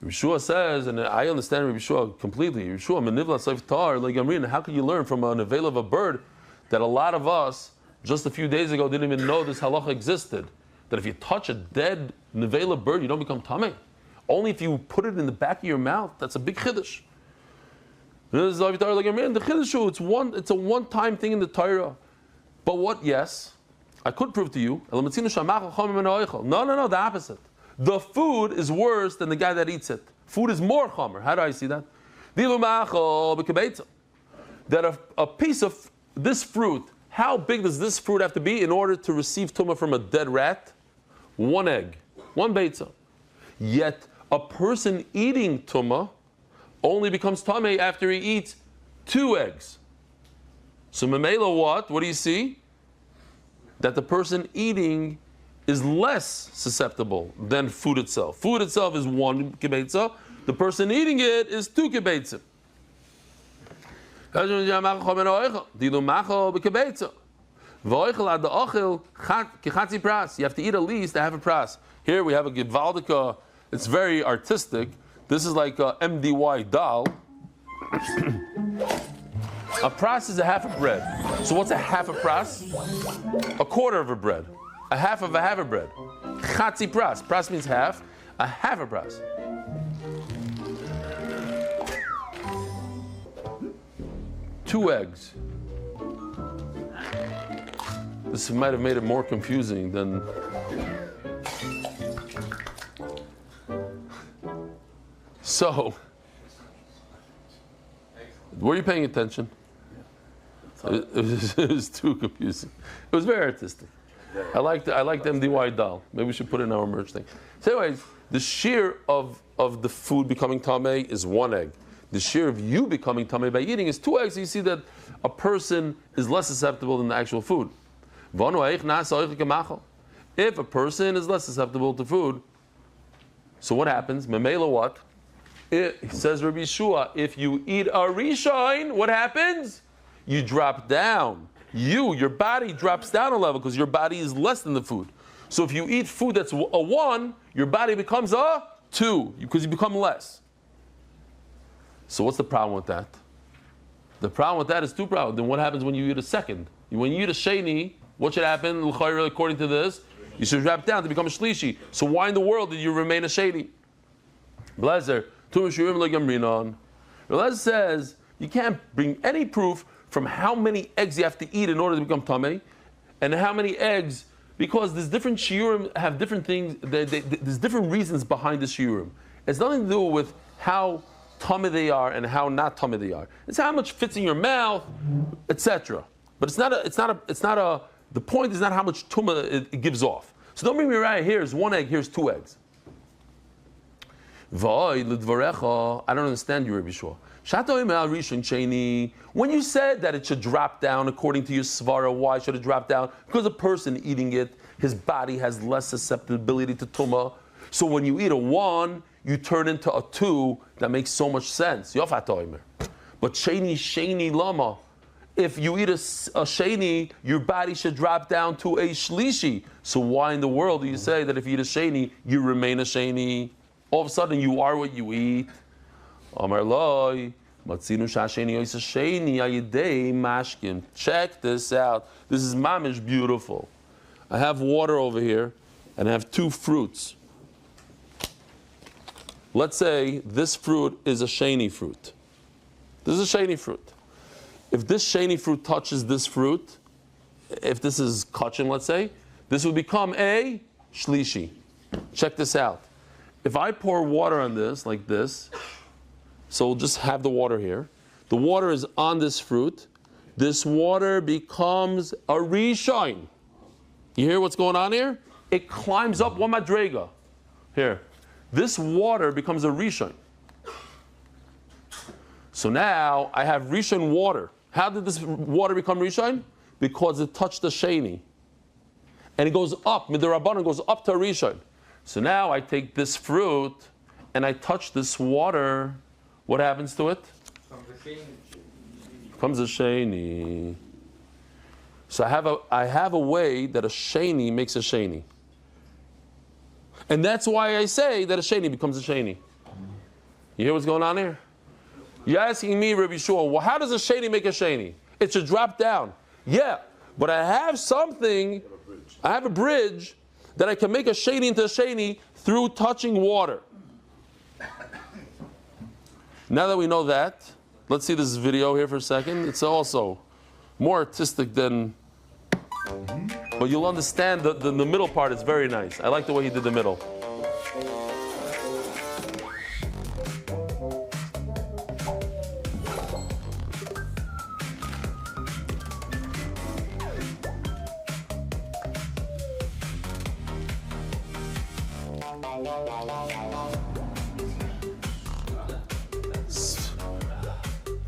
Yeshua says, and I understand Yeshua completely. Yeshua menivla seif tar legamrin. How can you learn from a nevela of a bird that a lot of us just a few days ago didn't even know this halacha existed? That if you touch a dead nevela bird, you don't become tamei. Only if you put it in the back of your mouth. That's a big chiddush. The chiddush, it's a one-time thing in the Torah. But what? Yes, I could prove to you. No, the opposite. The food is worse than the guy that eats it. Food is more chomer. How do I see that? That a piece of this fruit, how big does this fruit have to be in order to receive tumah from a dead rat? 1 egg, 1 beitza. Yet a person eating tumah only becomes tamei after he eats 2 eggs. So memela what? What do you see? That the person eating is less susceptible than food itself. Food itself is 1 kibetza. The person eating it is 2 kibetza. You have to eat at least a half a pras. Here we have a givaldika. It's very artistic. This is like a MDY dal. A pras is a half a bread. So what's a half a pras? A quarter of a bread. A half of bread. Chatzi pras. Pras means half. A half a pras. Two eggs. This might have made it more confusing than. So, were you paying attention? It was too confusing. It was very artistic. I liked MDY doll. Maybe we should put it in our merch thing. So anyways, the shear of the food becoming tamei is 1 egg. The shear of you becoming tamei by eating is 2 eggs. So you see that a person is less susceptible than the actual food. If a person is less susceptible to food, so what happens? Memela what? It says Rabbi Yeshua, if you eat a rishon, what happens? You drop down. Your body drops down a level because your body is less than the food. So if you eat food that's a 1, your body becomes a 2 because you become less. So what's the problem with that? The problem with that is 2 problems. Then what happens when you eat a second? When you eat a sheni, what should happen? According to this, you should drop down to become a shlishi. So why in the world did you remain a sheni? Blazer, Relez says you can't bring any proof from how many eggs you have to eat in order to become tamei, and how many eggs, because there's different shiurim have different things. There's different reasons behind the shiurim. It's nothing to do with how tamei they are and how not tamei they are. It's how much fits in your mouth, etc. But it's not a. The point is not how much tumah it gives off. So don't bring me right. Here's 1 egg. Here's 2 eggs. I don't understand you, Rabbi Yeshua. When you said that it should drop down according to your svara, why should it drop down? Because a person eating it, his body has less susceptibility to tumah. So when you eat a 1, you turn into a 2. That makes so much sense. But But sheni lama. If you eat a sheni, your body should drop down to a shlishi. So why in the world do you say that if you eat a sheni, you remain a sheni? All of a sudden, you are what you eat. Amar loy, matzinu shasheni ois sheni ayidei mashkim. Check this out. This is mamish beautiful. I have water over here, and I have two fruits. Let's say this fruit is a sheni fruit. This is a sheni fruit. If this sheni fruit touches this fruit, if this is kachin, let's say, this will become a shlishi. Check this out. If I pour water on this, like this, so we'll just have the water here. The water is on this fruit. This water becomes a rishon. You hear what's going on here? It climbs up one madrega. Here. This water becomes a rishon. So now I have rishon water. How did this water become rishon? Because it touched the sheni. And it goes up, midrabanan goes up to a rishon. So now I take this fruit and I touch this water. What happens to it? Comes a sheni. So I have a way that a sheni makes a sheni. And that's why I say that a sheni becomes a sheni. You hear what's going on here? You're asking me, Rabbi Shua, well, how does a sheni make a sheni? It should drop down. Yeah, but I have something, I have a bridge that I can make a sheni into a sheni through touching water. Now that we know that, let's see this video here for a second. It's also more artistic than, but you'll understand the middle part is very nice. I like the way he did the middle.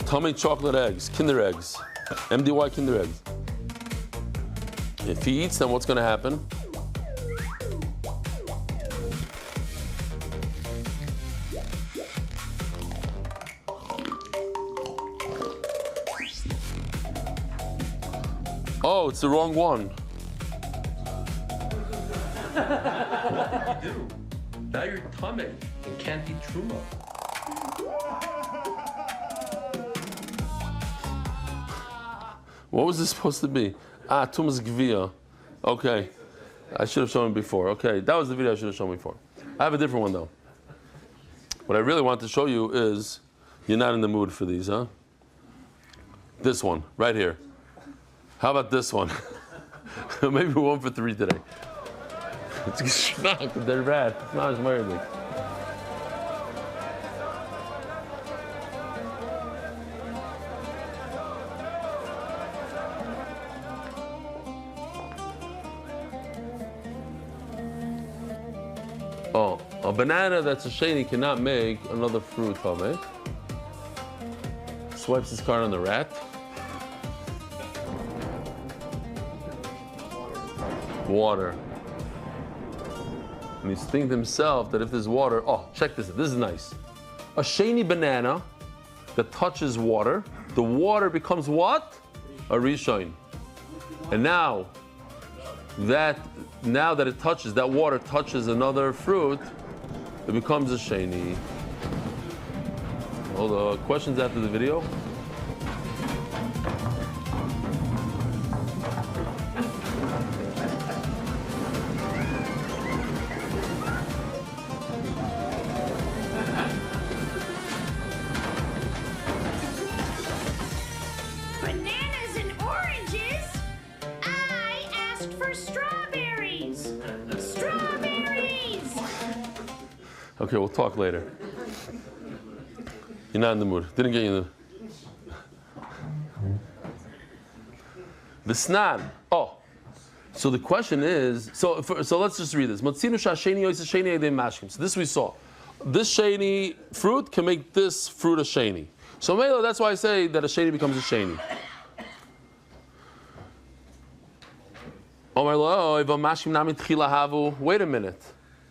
Tummy chocolate eggs, Kinder eggs, MDY Kinder eggs. If he eats them, what's going to happen? Oh, it's the wrong one. What did you do? Now you're tummy and can't eat truma. What was this supposed to be? Tumas Gvia. Okay. I should have shown it before. Okay, that was the video I should have shown before. I have a different one though. What I really want to show you is, you're not in the mood for these, huh? This one, right here. How about this one? Maybe 1 for 3 today. It's geschmack, they're bad. It's not as weird. Oh, a banana that's a sheni cannot make another fruit, Tomei. Swipes his card on the rat. Water. And he's thinking to himself that if there's water, oh, check this, this is nice. A sheni banana that touches water, the water becomes what? A rishon. And now that it touches, that water touches another fruit, it becomes a sheni. All the questions after the video? Bananas and oranges? I asked for strawberries. Strawberries! Okay, we'll talk later. You're not in the mood. Didn't get you in the Visnan. Oh, so the question is, so let's just read this. So this we saw. This sheni fruit can make this fruit a sheni. So Mela, that's why I say that a sheni becomes a sheni. Wait a minute.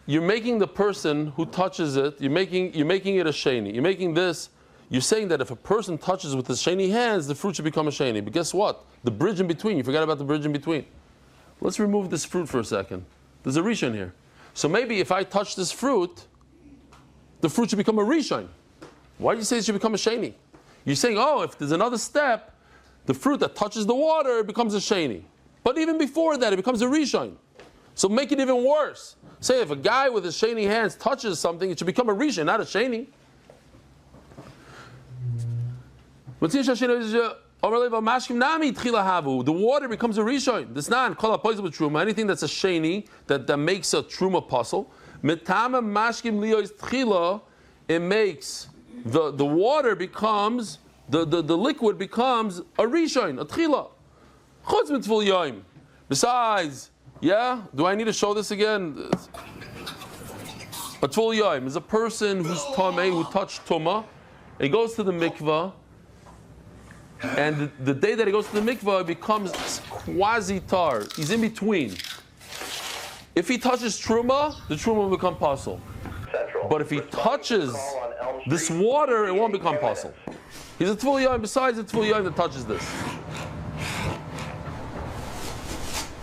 You're making the person who touches it, you're making it a sheni. You're making this, you're saying that if a person touches with his sheni hands, the fruit should become a sheni. But guess what? The bridge in between, you forgot about the bridge in between. Let's remove this fruit for a second. There's a rishon here. So maybe if I touch this fruit, the fruit should become a rishon. Why do you say it should become a sheni? You're saying, oh, if there's another step, the fruit that touches the water becomes a sheni. But even before that, it becomes a rishon. So make it even worse. Say if a guy with his sheni hands touches something, it should become a rishon, not a sheni. The water becomes a rishon. This not call a poison with truma. Anything that's a sheni that makes a truma puzzle. It makes the water becomes the liquid becomes a rishon, a tchila. Besides, yeah, do I need to show this again? A tful yoim is a person who's tamei, who touched tuma. He goes to the mikvah. And the day that he goes to the mikvah, it becomes quasi-tar. He's in between. If he touches truma, the truma will become pasul. But if he touches this water, it won't become pasul. He's a tful yom. Besides the tful yom that touches this,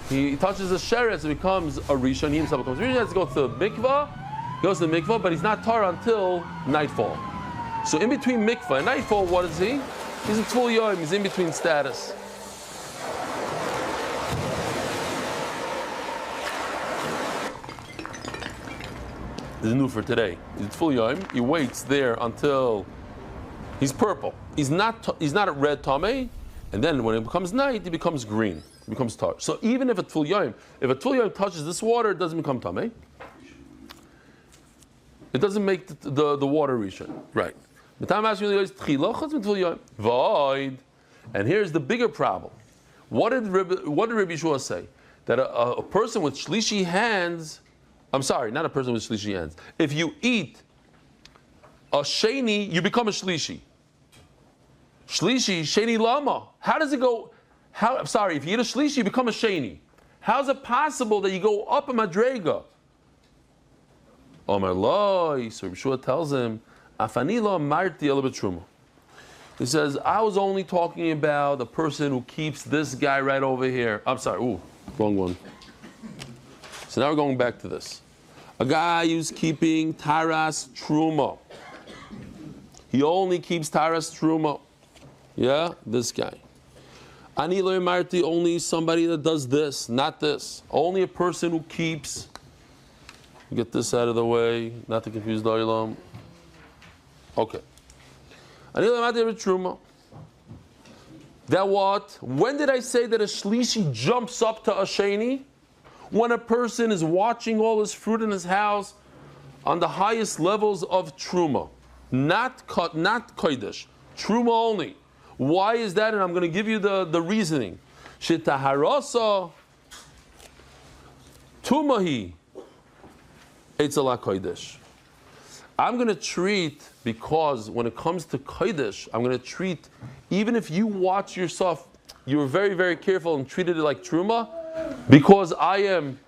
he touches the sheretz, it becomes a rishon. He himself becomes a rishon. He has to go to the mikvah. He goes to the mikvah, but he's not tar until nightfall. So in between mikvah and nightfall, what is he? He's a tful yom, he's in between status. This is new for today. He's a tful yom, he waits there until he's purple. He's not a red tamei, and then when it becomes night, he becomes green. It becomes tar. So even if a tful yom touches this water, it doesn't become tamei. It doesn't make the water rishon. Right. And here's the bigger problem. What did Rabbi Yeshua say? That a person with shlishi hands, I'm sorry, not a person with shlishi hands. If you eat a sheni, you become a shlishi. Shlishi, sheni lama. How does it go? I'm sorry, if you eat a shlishi, you become a sheni. How is it possible that you go up a madrega? Omar Loi, so Rabbi Yeshua tells him, he says, I was only talking about the person who keeps this guy right over here. I'm sorry, wrong one. So now we're going back to this. A guy who's keeping taras truma. He only keeps taras truma. Yeah, this guy. Ani lo marti, only somebody that does this, not this. Only a person who keeps. Get this out of the way, not to confuse the olam. Okay. That what? When did I say that a shlishi jumps up to a sheni? When a person is watching all his fruit in his house on the highest levels of truma, not kodesh, truma only. Why is that? And I'm going to give you the reasoning. Shetaharasa tumahi eitzala kodesh. I'm going to treat, because when it comes to kodesh, I'm going to treat, even if you watch yourself, you were very, very careful and treated it like truma, because I am.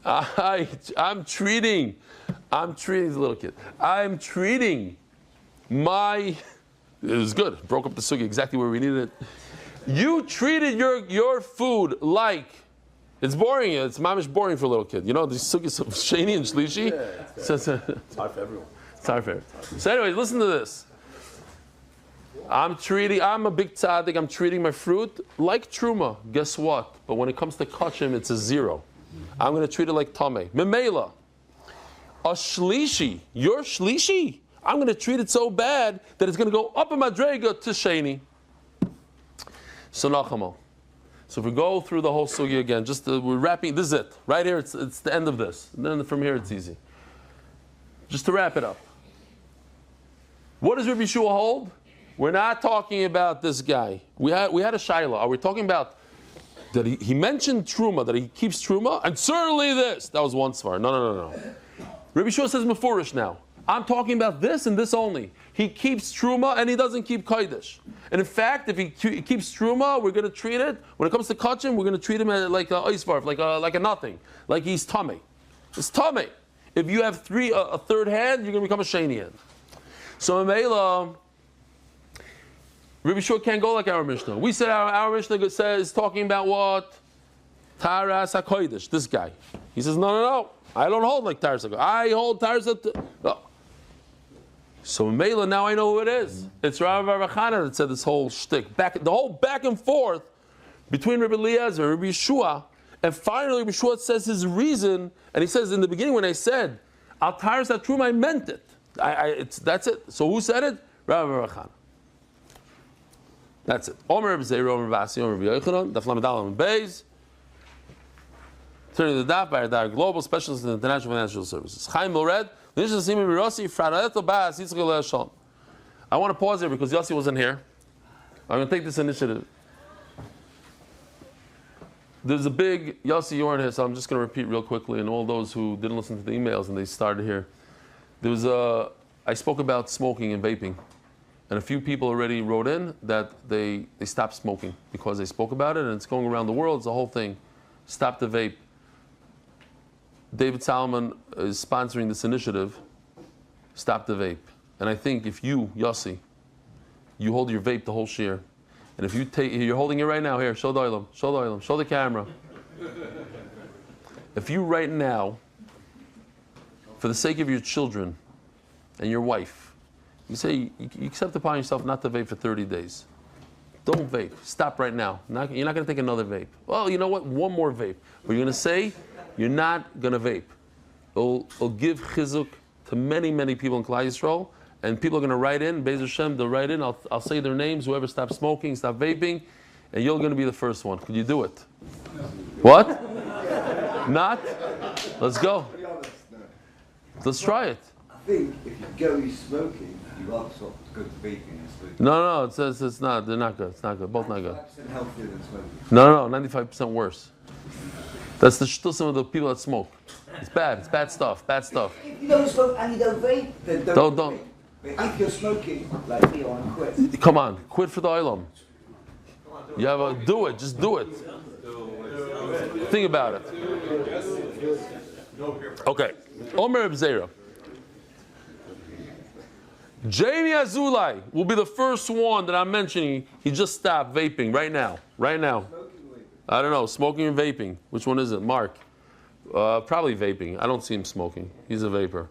I'm treating the little kid. I'm treating my. It was good. Broke up the sugi exactly where we needed it. You treated your food like it's boring. It's mamish boring for a little kid. You know, these sugis of sheni and shlishi. Yeah, it's hard for everyone. It's hard for everyone. So anyway, listen to this. I'm a big tzaddik. I'm treating my fruit like truma. Guess what? But when it comes to kachim, it's a 0. I'm going to treat it like tamei. Memela. A shlishi. Your shlishi. I'm going to treat it so bad that it's going to go up in madrega to sheni. So nachamo. So if we go through the whole sugi again, we're wrapping. This is it. Right here, it's the end of this. And then from here, it's easy. Just to wrap it up. What does Rabbi Yeshua hold? We're not talking about this guy. We had a shaila. Are we talking about that he mentioned truma, that he keeps truma, and certainly this? That was one svar. No. Rabbi Yeshua says mefurish now. I'm talking about this and this only. He keeps truma and he doesn't keep kodesh. And in fact, if he keeps truma, we're going to treat it. When it comes to kachim, we're going to treat him like a oisvarf, like a nothing, like he's tummy. It's tummy. If you have a third hand, you're going to become a sheni hand. So in Meila, Rabbi Shua can't go like our Mishnah. We said our Mishnah says, talking about what? Taras HaKodesh, this guy. He says, no. I don't hold like Taras HaKodesh. I hold Taras HaKodesh. No. So in Meila, now I know who it is. It's Rav Chana that said this whole shtick. The whole back and forth between Rabbi Eliezer and Rabbi Yeshua. And finally, Rabbi Yeshua says his reason, and he says in the beginning when I said, Al Taras HaTrum, I meant it. That's it. So who said it? Rav Chana. That's it. Omer Rabbi Zeir, Omer Vasi, Omer Rabbi Yochanan, Daf Lamed and Beis. Turning to the Daf by our global specialist in international financial services. Chaim Mored, I want to pause here because Yossi wasn't here. I'm going to take this initiative. There's a big, Yossi, you weren't here, so I'm just going to repeat real quickly, and all those who didn't listen to the emails and they started here. I spoke about smoking and vaping. And a few people already wrote in that they stopped smoking because they spoke about it, and it's going around the world. It's the whole thing. Stop the vape. David Salomon is sponsoring this initiative, Stop the Vape. And I think if you, Yossi, you hold your vape the whole shir, and if you're holding it right now, here, show the oilam, show the camera. If you right now, for the sake of your children and your wife, you say, you accept upon yourself not to vape for 30 days. Don't vape. Stop right now. You're not going to take another vape. Well, you know what? One more vape. But you're going to say, you're not going to vape. It'll give chizuk to many, many people in Klal Yisrael, and people are going to write in, Be'ez Hashem, they'll write in, I'll say their names, whoever stops smoking, stop vaping, and you're going to be the first one. Could you do it? What? Not? Let's go. Let's try it. I think if you go smoking, you are sort of good vaping and smoking. No, it says it's not. They're not good. It's not good. Both not good. 5% healthier than smoking. No, 95% worse. That's still some of the people that smoke. It's bad. It's bad stuff. Bad stuff. If you don't smoke and you don't vape, then don't Don't. vape. But if you're smoking, like me, I quit. Come on, quit for the oilam. You have do it. Just do it. Think about it. Okay. Omer Abzera. Jamie Azulai will be the first one that I'm mentioning. He just stopped vaping right now. Right now. I don't know. Smoking or vaping? Which one is it? Mark. Probably vaping. I don't see him smoking. He's a vapor.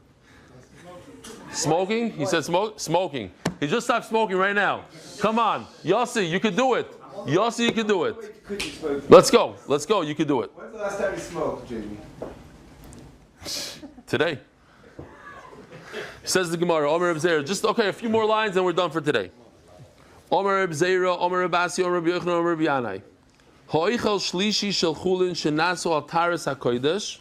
Smoking? He said smoking. He just stopped smoking right now. Come on. Yossi, you could do it. Yossi, you could do it. Let's go. Let's go. You could do it. When's the last time you smoked, Jamie? Today. Says the Gemara, Omer Reb Zera. Just, okay, a few more lines and we're done for today. Omer Reb Zera, Omer Reb Asi, Omer Reb Yochanan, Omer Reb Yanai. Ho'ichel shlishi shel chulin shenasu al taras hakodesh.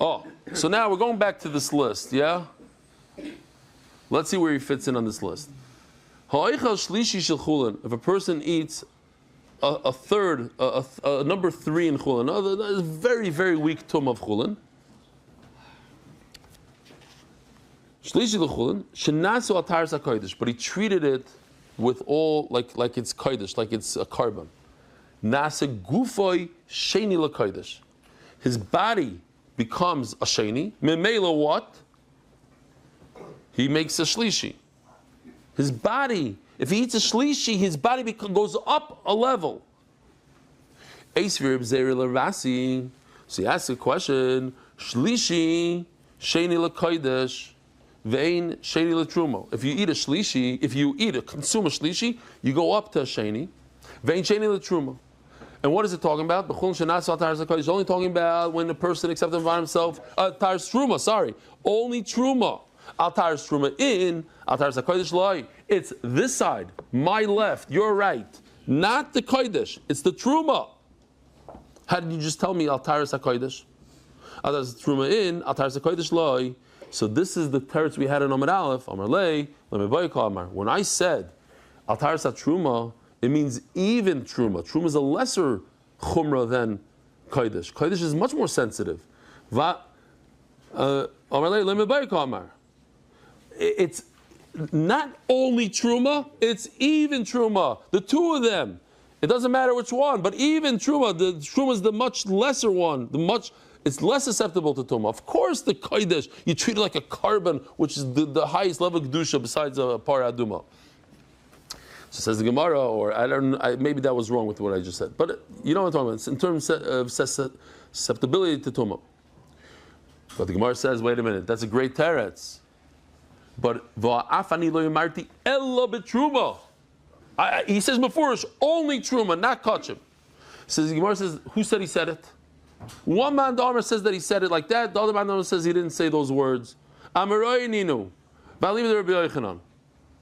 Oh, so now we're going back to this list, yeah? Let's see where he fits in on this list. Ho'ichel shlishi shel chulin. If a person eats a third, a number 3 in chulin, a very, very weak tum of chulin. Shlishi l'chulin, shenasu al taras hakodesh, but he treated it with all like it's kodesh, like it's a carbon. Nase gufoi sheni l'kodesh. His body becomes a sheni. Memela what? He makes a shlishi. His body, if he eats a shlishi, his body goes up a level. Eisvir b'zeri l'rasi. So he asks a question: shlishi sheni l'kodesh. Vein sheni l'trumo. If you eat a shlishi, consume a shlishi, you go up to a sheni. Vein sheni l'trumo. And what is it talking about? It's only talking about when the person accepted by himself. Taras truma, sorry. Only truma. Al taras truma in, al taras hakodesh loy. It's this side, my left, your right. Not the kodesh, it's the truma. How did you just tell me al taras hakodesh? Al taras truma in, al taras hakodesh loy. So this is the teretz we had in Amar Aleph, Amar Lei, Lemeboyka Amar. When I said al taras truma, it means even truma. Truma is a lesser chumrah than kodesh. Kodesh is much more sensitive. It's not only truma, it's even truma. The two of them. It doesn't matter which one, but even truma. The truma is the much lesser one. it's less susceptible to tumah. Of course, the kodesh you treat it like a carbon, which is the highest level of kedusha besides a parah aduma. So says the Gemara, or maybe that was wrong with what I just said, but you know what I'm talking about. It's in terms of susceptibility to tumah. But the Gemara says, wait a minute, that's a great teretz. But va'afani lo yamarti ella betruma. He says before, only truma, not kachim. Says the Gemara says, who said he said it? One man Dharma says that he said it like that. The other man Dharma says he didn't say those words. Amaroi ninu.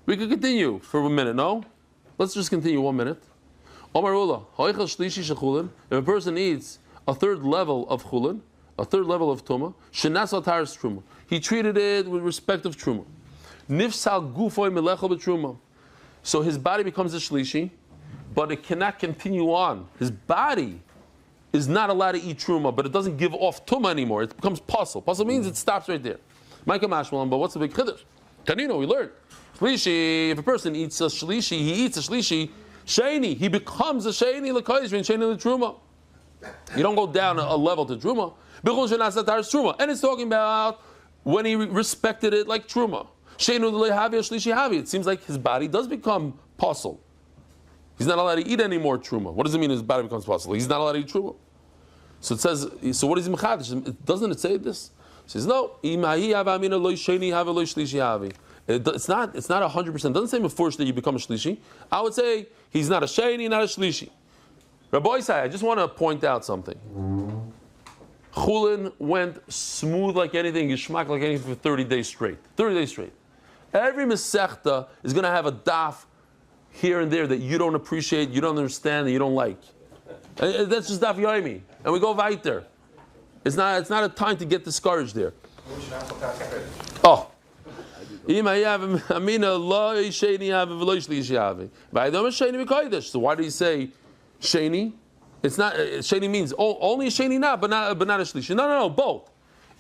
We could continue for a minute, no? Let's just continue 1 minute. If a person eats a third level of chulin, a third level of tuma, shenas taras truma. He treated it with respect of truma. Nifsal gufoy melechol betruma. So his body becomes a shlishi, but it cannot continue on. His body is not allowed to eat truma, but it doesn't give off tuma anymore. It becomes pasul. Pasul means it stops right there. Micah Mashmalan, but what's the big chiddush? Tanino, we learned. Shlishi, if a person eats a shlishi, he eats a shlishi, sheni, he becomes a sheni l'kodesh, sheni l'truma. You don't go down a level to truma. And it's talking about when he respected it like truma. It seems like his body does become pasul. He's not allowed to eat any more truma. What does it mean his body becomes pasul? He's not allowed to eat truma. So it says, so what is he mechadish? Doesn't it say this? It says, no. It's not 100%. It doesn't say before that you become a shlishi. I would say he's not a sheni, not a shlishi. Rabbi Isai, I just want to point out something. Chullin went smooth like anything, yishmak like anything for 30 days straight. 30 days straight. Every Masechta is going to have a daf here and there that you don't appreciate, you don't understand, and you don't like. And that's just Daf Yomi. And we go weiter. It's not a time to get discouraged there. Oh. So why do you say sheni? It's not sheni means only a sheni not, but not a shlishi. No, both.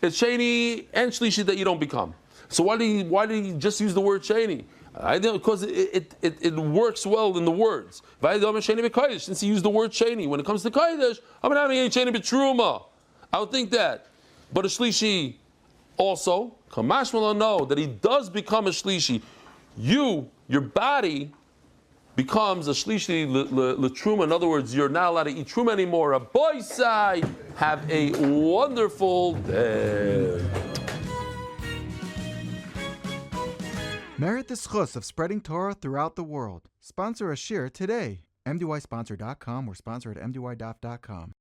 It's sheni and shlishi that you don't become. So why do you just use the word sheni? Because it works well in the words. Since he used the word sheni, when it comes to kodesh, I would think that. But a shlishi also, Kamash will know that he does become a shlishi. Your body becomes a shlishi l'truma. In other words, you're not allowed to eat truma anymore. A boy side, have a wonderful day. Merit the schus of spreading Torah throughout the world. Sponsor a shir today. MDYsponsor.com or sponsor at MDYDaf.com.